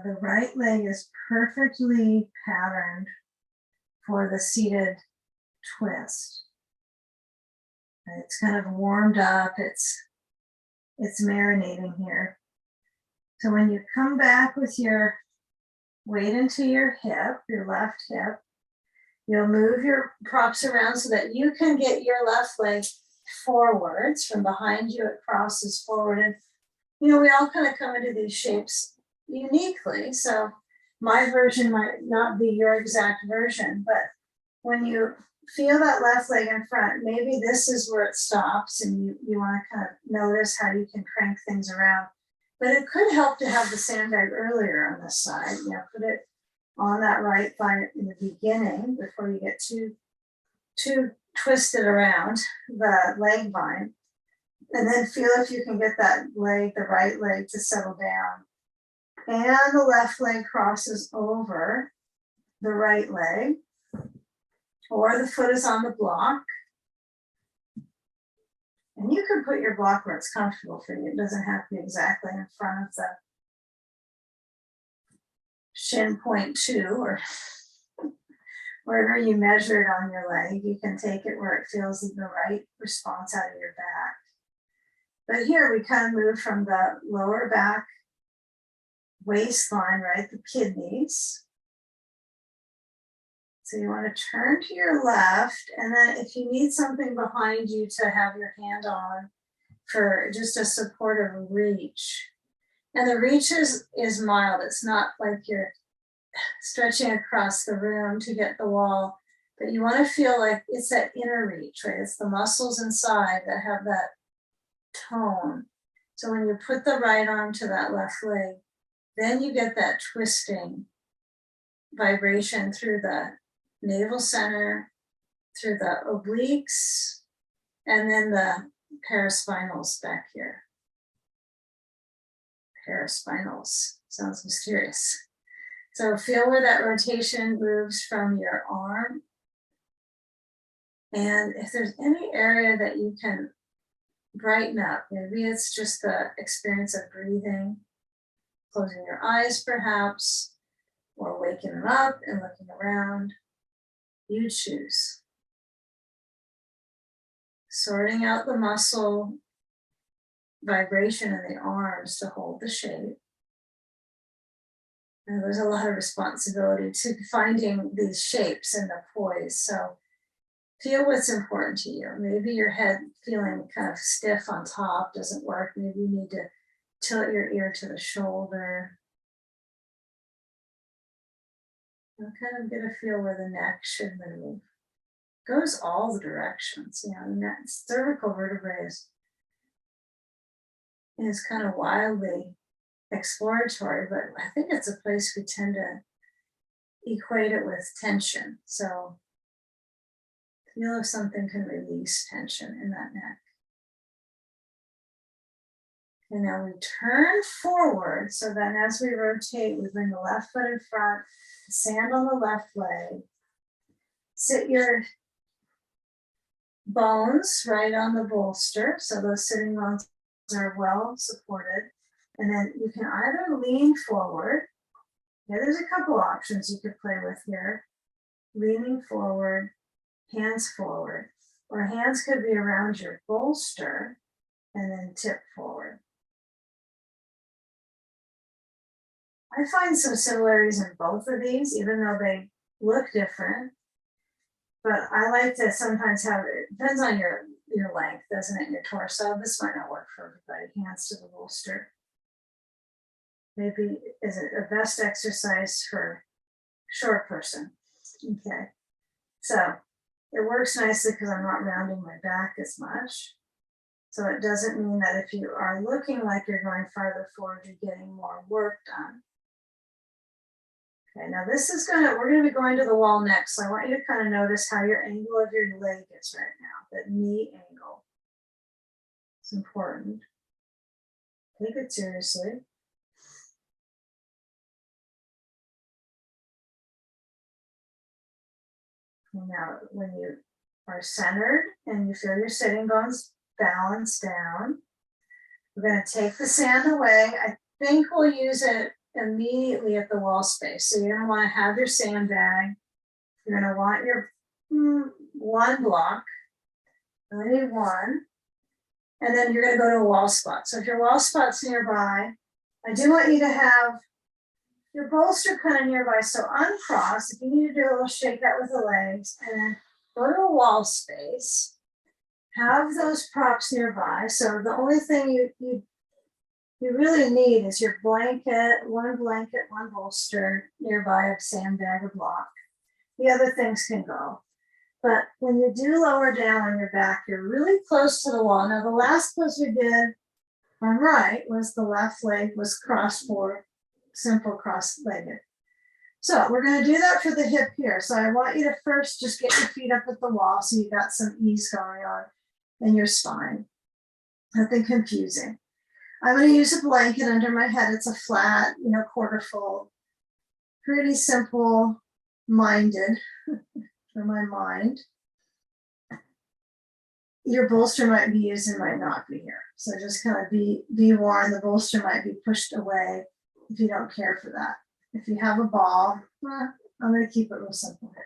[SPEAKER 1] The right leg is perfectly patterned for the seated twist. It's kind of warmed up. It's marinating here. So when you come back with your weight into your hip, your left hip, you'll move your props around so that you can get your left leg forwards. From behind you, it crosses forward. And, we all kind of come into these shapes uniquely. So my version might not be your exact version, but when you feel that left leg in front, maybe this is where it stops and you want to kind of notice how you can crank things around. But it could help to have the sandbag earlier on this side. You know, put it on that right thigh in the beginning before you get too twisted around the leg vine. And then feel if you can get that leg, the right leg, to settle down. And the left leg crosses over the right leg, or the foot is on the block. And you can put your block where it's comfortable for you. It doesn't have to be exactly in front of the shin point 2 or wherever you measure it on your leg. You can take it where it feels the right response out of your back. But here we kind of move from the lower back waistline, right, the kidneys. So you want to turn to your left, and then if you need something behind you to have your hand on for just a supportive reach. And the reach is mild. It's not like you're stretching across the room to get the wall, but you want to feel like it's that inner reach, right? It's the muscles inside that have that tone. So when you put the right arm to that left leg, then you get that twisting vibration through the navel center, through the obliques, and then the paraspinals back here. Paraspinals sounds mysterious. So feel where that rotation moves from your arm. And if there's any area that you can brighten up, maybe it's just the experience of breathing, closing your eyes perhaps, or waking them up and looking around. You choose. Sorting out the muscle vibration in the arms to hold the shape. And there's a lot of responsibility to finding these shapes and the poise. So feel what's important to you. Maybe your head feeling kind of stiff on top doesn't work. Maybe you need to tilt your ear to the shoulder. And kind of get a feel where the neck should move. Goes all the directions. You know, the cervical vertebrae is kind of wildly exploratory, but I think it's a place we tend to equate it with tension. So feel if something can release tension in that neck. And now we turn forward, so then as we rotate, we bring the left foot in front, sand on the left leg. Sit your bones right on the bolster, so those sitting bones are well supported. And then you can either lean forward. Yeah, there's a couple options you could play with here. Leaning forward, hands forward, or hands could be around your bolster and then tip forward. I find some similarities in both of these, even though they look different. But I like to sometimes have, it depends on your length, doesn't it, your torso. This might not work for everybody. Hands to the bolster. Maybe is it a best exercise for short person? Okay. So it works nicely because I'm not rounding my back as much. So it doesn't mean that if you are looking like you're going farther forward, you're getting more work done. Okay, now this is we're gonna be going to the wall next. So I want you to kind of notice how your angle of your leg is right now, that knee angle. It's important. Take it seriously. And now when you are centered and you feel your sitting bones balance down, we're gonna take the sand away. I think we'll use it immediately at the wall space. So you're gonna wanna have your sandbag. You're gonna want your one block, only one, and then you're gonna go to a wall spot. So if your wall spot's nearby, I do want you to have your bolster kind of nearby. So uncross, if you need to do a little shake out with the legs, and then go to a wall space, have those props nearby. So the only thing you really need is your blanket, one bolster nearby, a sandbag, a block. The other things can go. But when you do lower down on your back, you're really close to the wall. Now, the last pose we did on right was the left leg was crossed forward, simple cross-legged. So we're going to do that for the hip here. So I want you to first just get your feet up at the wall so you got some ease going on in your spine. Nothing confusing. I'm going to use a blanket under my head. It's a flat, quarter fold. Pretty simple minded for my mind. Your bolster might be used and might not be here. So just kind of be warned, the bolster might be pushed away if you don't care for that. If you have a ball, I'm going to keep it real simple here.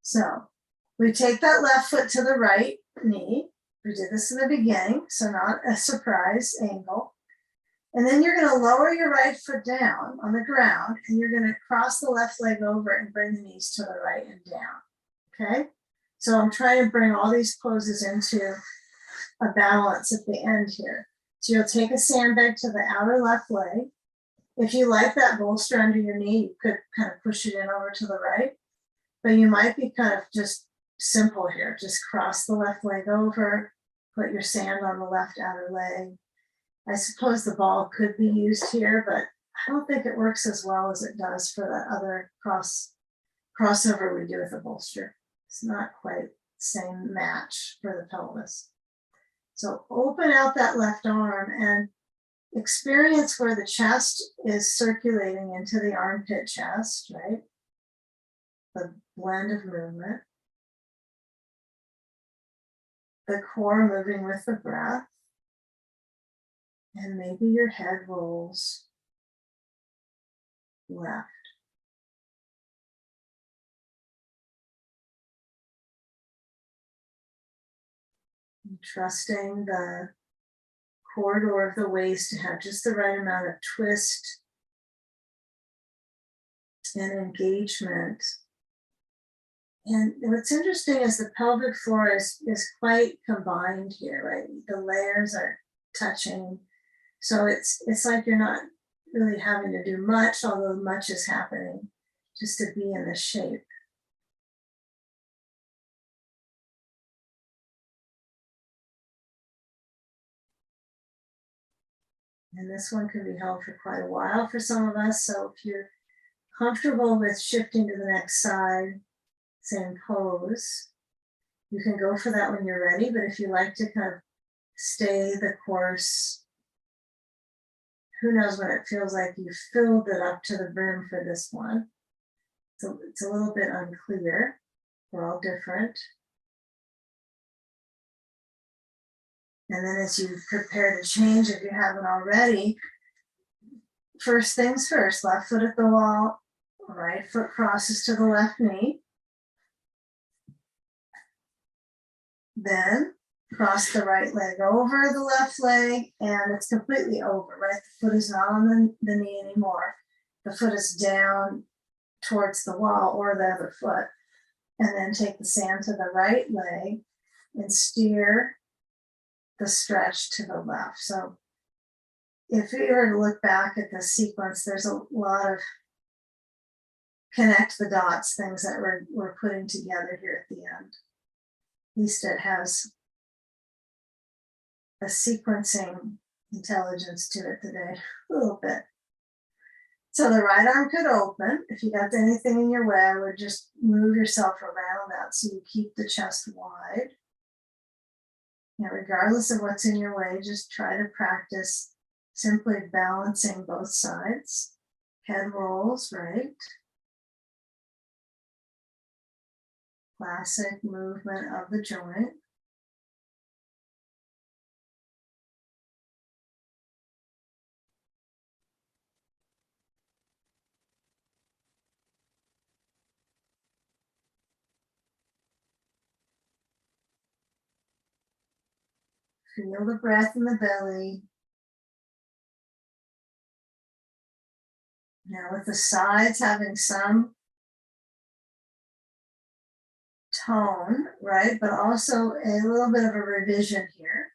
[SPEAKER 1] So we take that left foot to the right knee. We did this in the beginning, so not a surprise angle. And then you're going to lower your right foot down on the ground, and you're going to cross the left leg over and bring the knees to the right and down. Okay? So I'm trying to bring all these poses into a balance at the end here. So you'll take a sandbag to the outer left leg. If you like that bolster under your knee, you could kind of push it in over to the right. But you might be kind of just simple here. Just cross the left leg over, put your sand on the left outer leg. I suppose the ball could be used here, but I don't think it works as well as it does for the other crossover we do with the bolster. It's not quite the same match for the pelvis. So open out that left arm and experience where the chest is circulating into the armpit chest, right? The blend of movement. The core moving with the breath. And maybe your head rolls left. And trusting the corridor of the waist to have just the right amount of twist and engagement. And what's interesting is the pelvic floor is quite combined here, right? The layers are touching. So it's like you're not really having to do much, although much is happening just to be in the shape. And this one can be held for quite a while for some of us. So if you're comfortable with shifting to the next side, same pose, you can go for that when you're ready. But if you like to kind of stay the course, who knows what it feels like you filled it up to the brim for this one. So it's a little bit unclear. We're all different. And then as you prepare to change, if you haven't already, first things first, left foot at the wall, right foot crosses to the left knee. Then cross the right leg over the left leg, and it's completely over, right? The foot is not on the knee anymore. The foot is down towards the wall or the other foot. And then take the sand to the right leg and steer the stretch to the left. So if you were to look back at the sequence, there's a lot of connect the dots things that we're putting together here at the end. At least it has a sequencing intelligence to it today, a little bit. So the right arm could open. If you got anything in your way, I would just move yourself around that so you keep the chest wide. And regardless of what's in your way, just try to practice simply balancing both sides. Head rolls, right? Classic movement of the joint. Feel the breath in the belly. Now with the sides having some tone, right? But also a little bit of a revision here.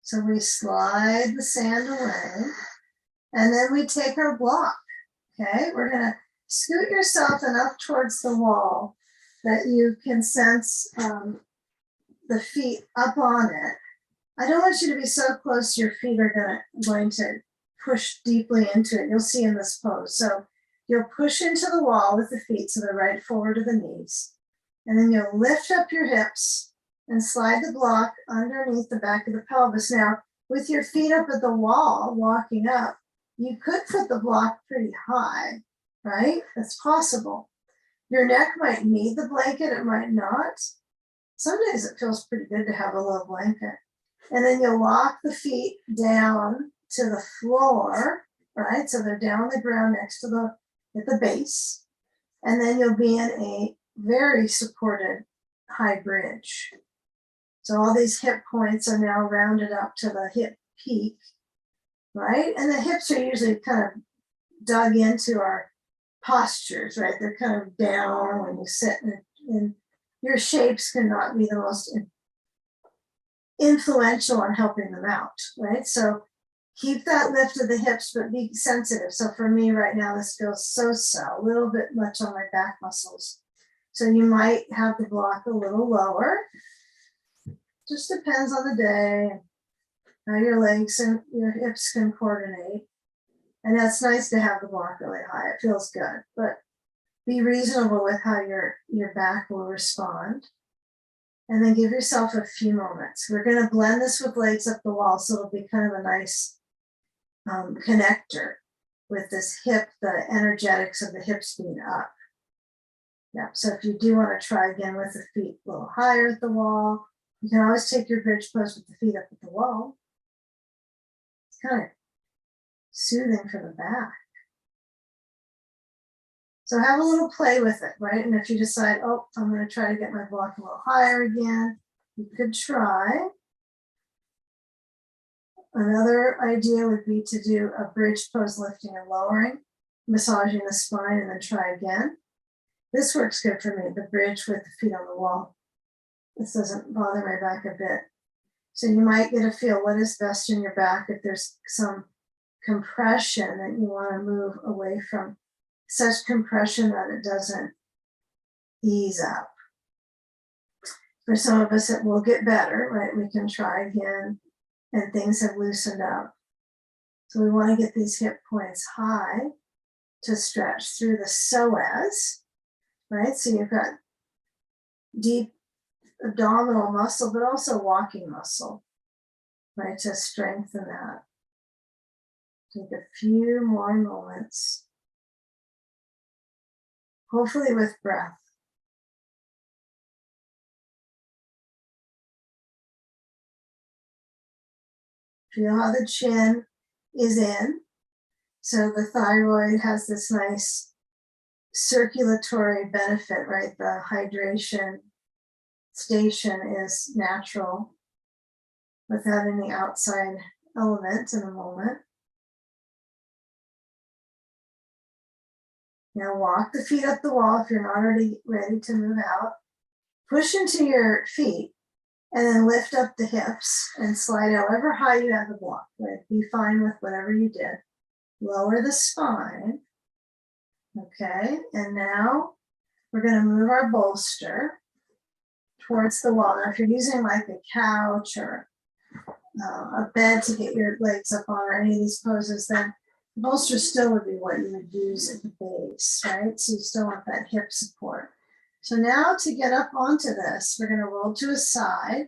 [SPEAKER 1] So we slide the sand away and then we take our block, okay? We're gonna scoot yourself enough towards the wall that you can sense the feet up on it. I don't want you to be so close your feet are going to push deeply into it. You'll see in this pose. So you'll push into the wall with the feet so they're right forward to the knees. And then you'll lift up your hips and slide the block underneath the back of the pelvis. Now, with your feet up at the wall, walking up, you could put the block pretty high, right? That's possible. Your neck might need the blanket, it might not. Some days it feels pretty good to have a little blanket. And then you'll lock the feet down to the floor, right? So they're down on the ground next to at the base. And then you'll be in a very supported high bridge. So all these hip points are now rounded up to the hip peak, right? And the hips are usually kind of dug into our postures, right? They're kind of down when you sit, and your shapes cannot be the most influential on helping them out, right? So keep that lift of the hips, but be sensitive. So for me right now, this feels so, a little bit much on my back muscles. So you might have the block a little lower. Just depends on the day, how your legs and your hips can coordinate. And that's nice to have the block really high. It feels good, but be reasonable with how your back will respond. And then give yourself a few moments. We're going to blend this with legs up the wall, so it'll be kind of a nice connector with this hip, the energetics of the hips being up. Yeah, so if you do want to try again with the feet a little higher at the wall, you can always take your bridge pose with the feet up at the wall. It's kind of soothing for the back. So have a little play with it, right? And if you decide, oh, I'm going to try to get my block a little higher again, you could try. Another idea would be to do a bridge pose, lifting and lowering, massaging the spine, and then try again. This works good for me, the bridge with the feet on the wall. This doesn't bother my back a bit. So you might get a feel what is best in your back if there's some compression that you want to move away from, such compression that it doesn't ease up. For some of us, it will get better, right? We can try again and things have loosened up. So we want to get these hip points high to stretch through the psoas, right? So you've got deep abdominal muscle, but also walking muscle, right? To strengthen that. Take a few more moments. Hopefully with breath. Feel how the chin is in. So the thyroid has this nice circulatory benefit, right? The hydration station is natural without any outside element in a moment. Now walk the feet up the wall if you're not already ready to move out. Push into your feet and then lift up the hips and slide however high you have the block. Right? Be fine with whatever you did. Lower the spine. Okay, and now we're going to move our bolster towards the wall. Now if you're using like a couch or a bed to get your legs up on or any of these poses, then the bolster still would be what you would use at the base, right? So you still want that hip support. So now to get up onto this, we're going to roll to a side.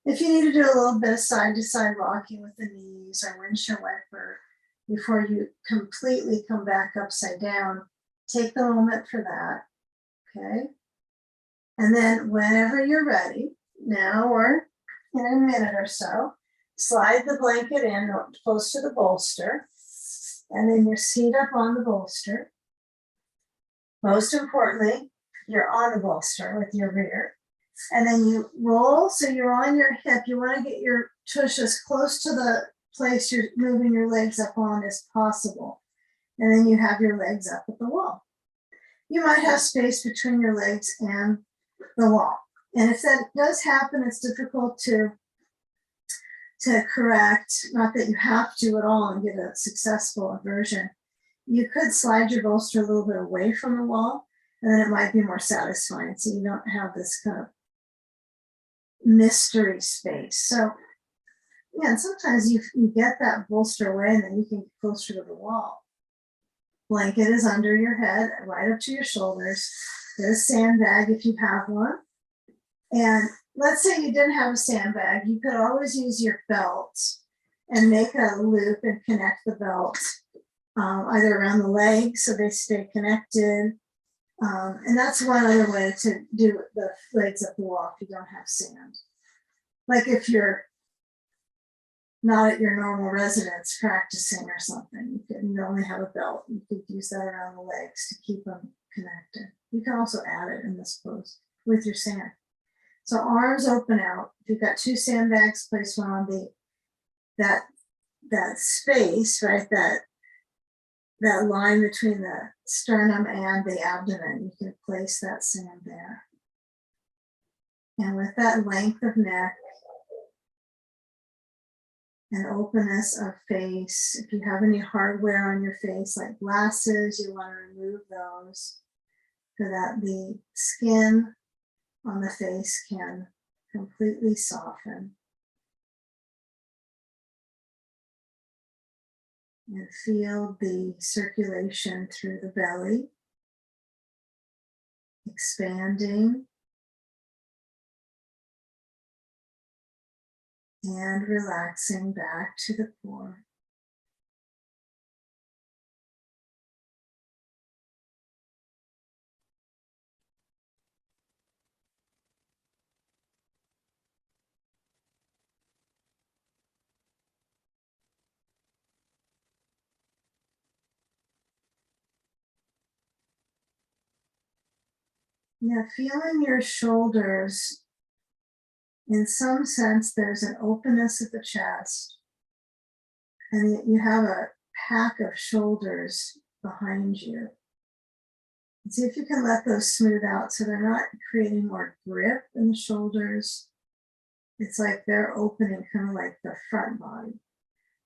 [SPEAKER 1] If you need to do a little bit of side-to-side rocking with the knees or windshield wiper before you completely come back upside down, take the moment for that, okay? And then whenever you're ready, now or in a minute or so, slide the blanket in close to the bolster, and then your seat up on the bolster. Most importantly, you're on the bolster with your rear. And then you roll, so you're on your hip. You want to get your tush as close to the place you're moving your legs up on as possible. And then you have your legs up at the wall. You might have space between your legs and the wall. And if that does happen, it's difficult to correct, not that you have to at all and get a successful aversion. You could slide your bolster a little bit away from the wall, and then it might be more satisfying, so you don't have this kind of mystery space. So Yeah, and sometimes you get that bolster away and then you can get closer to the wall. Blanket is under your head, right up to your shoulders. Get a sandbag if you have one. And let's say you didn't have a sandbag, you could always use your belt and make a loop and connect the belt either around the legs so they stay connected. And that's one other way to do the legs up the wall if you don't have sand. Like if you're not at your normal residence practicing or something, you only have a belt, you could use that around the legs to keep them connected. You can also add it in this pose with your sand. So arms open out. If you've got two sandbags, place one on that space, right? That line between the sternum and the abdomen. You can place that sand there. And with that length of neck and openness of face, if you have any hardware on your face, like glasses, you want to remove those so that the skin on the face can completely soften. And feel the circulation through the belly, expanding and relaxing back to the core. Now, feeling your shoulders, in some sense, there's an openness at the chest, and you have a pack of shoulders behind you. And see if you can let those smooth out so they're not creating more grip in the shoulders. It's like they're opening, kind of like the front body.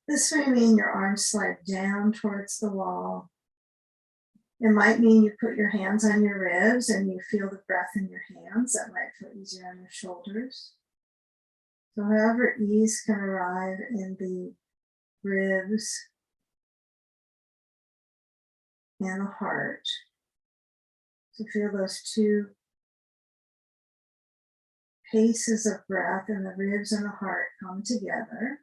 [SPEAKER 1] This may mean your arms slide down towards the wall. It might mean you put your hands on your ribs and you feel the breath in your hands. That might feel easier on your shoulders. So however ease can arrive in the ribs and the heart. So feel those two paces of breath in the ribs and the heart come together.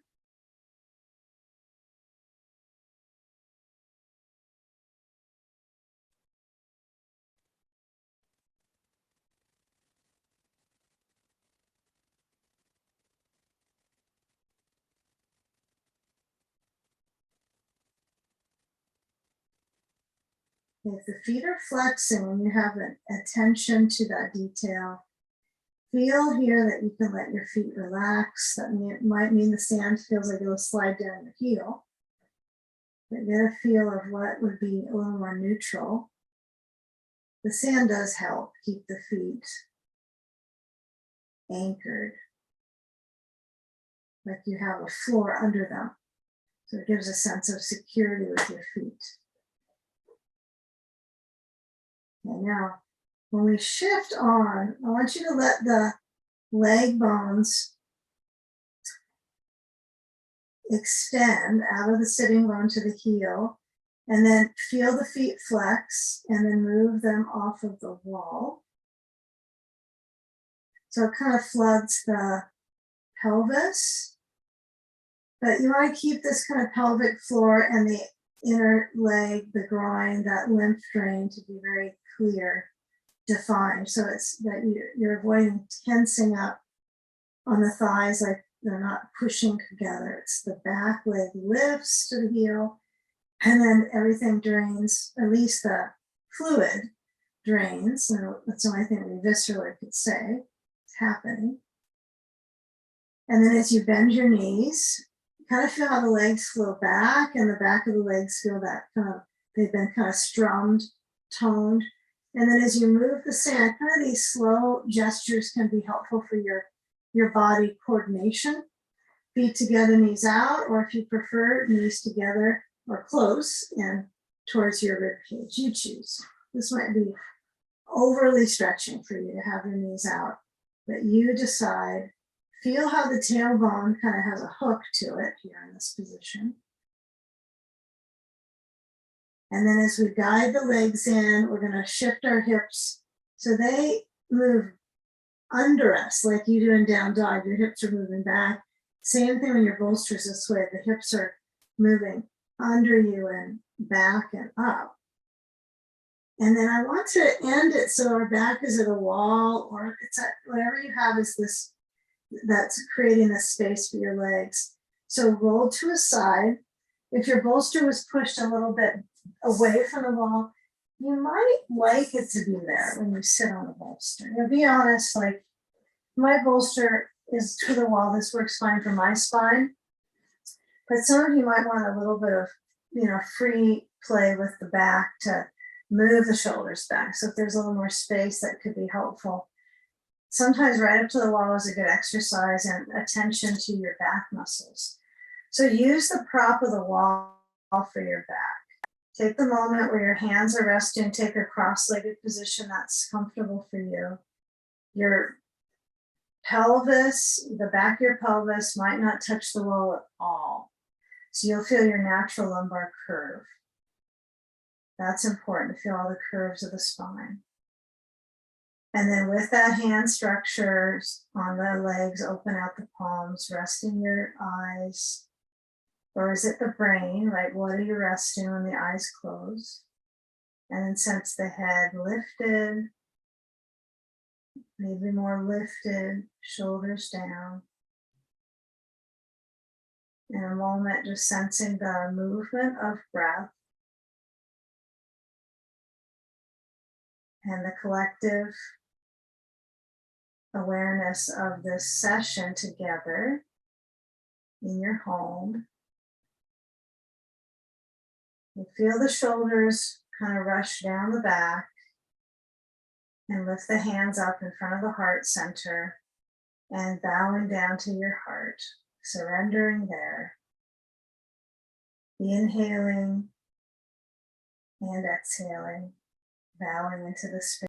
[SPEAKER 1] If the feet are flexing and you have an attention to that detail, feel here that you can let your feet relax. That might mean the sand feels like it'll slide down your heel. But get a feel of what would be a little more neutral. The sand does help keep the feet anchored, like you have a floor under them. So it gives a sense of security with your feet. Okay, now, when we shift on, I want you to let the leg bones extend out of the sitting bone to the heel, and then feel the feet flex and then move them off of the wall. So it kind of floods the pelvis, but you want to keep this kind of pelvic floor and the inner leg, the groin, that lymph drain to be very clear, defined. So it's that you're avoiding tensing up on the thighs like they're not pushing together. It's the back leg lifts to the heel, and then everything drains, at least the fluid drains. So that's the only thing we viscerally could say is happening. And then as you bend your knees, kind of feel how the legs flow back, and the back of the legs feel that kind of, they've been kind of strummed, toned. And then as you move the sand, kind of these slow gestures can be helpful for your body coordination. Feet together, knees out, or if you prefer, knees together or close and towards your rib cage. You choose. This might be overly stretching for you to have your knees out, but you decide. feel how the tailbone kind of has a hook to it here in this position. And then as we guide the legs in, we're going to shift our hips so they move under us, like you do in down dog. Your hips are moving back. Same thing when your bolster's this way. The hips are moving under you and back and up. And then I want to end it so our back is at a wall, or it's at whatever you have is this, that's creating this space for your legs. So roll to a side. If your bolster was pushed a little bit away from the wall, you might like it to be there when you sit on a bolster. Now be honest, like my bolster is to the wall. This works fine for my spine. But some of you might want a little bit of, free play with the back to move the shoulders back. So if there's a little more space, that could be helpful. Sometimes right up to the wall is a good exercise, and attention to your back muscles. So use the prop of the wall for your back. Take the moment where your hands are resting, take a cross-legged position that's comfortable for you. Your pelvis, the back of your pelvis might not touch the wall at all. So you'll feel your natural lumbar curve. That's important to feel all the curves of the spine. And then with that hand structure on the legs, open out the palms, resting your eyes. Or is it the brain, right? What are you resting when the eyes close? And then sense the head lifted, maybe more lifted, shoulders down. In a moment, just sensing the movement of breath and the collective awareness of this session together in your home. You feel the shoulders kind of rush down the back and lift the hands up in front of the heart center and bowing down to your heart, surrendering there. Inhaling and exhaling, bowing into the space.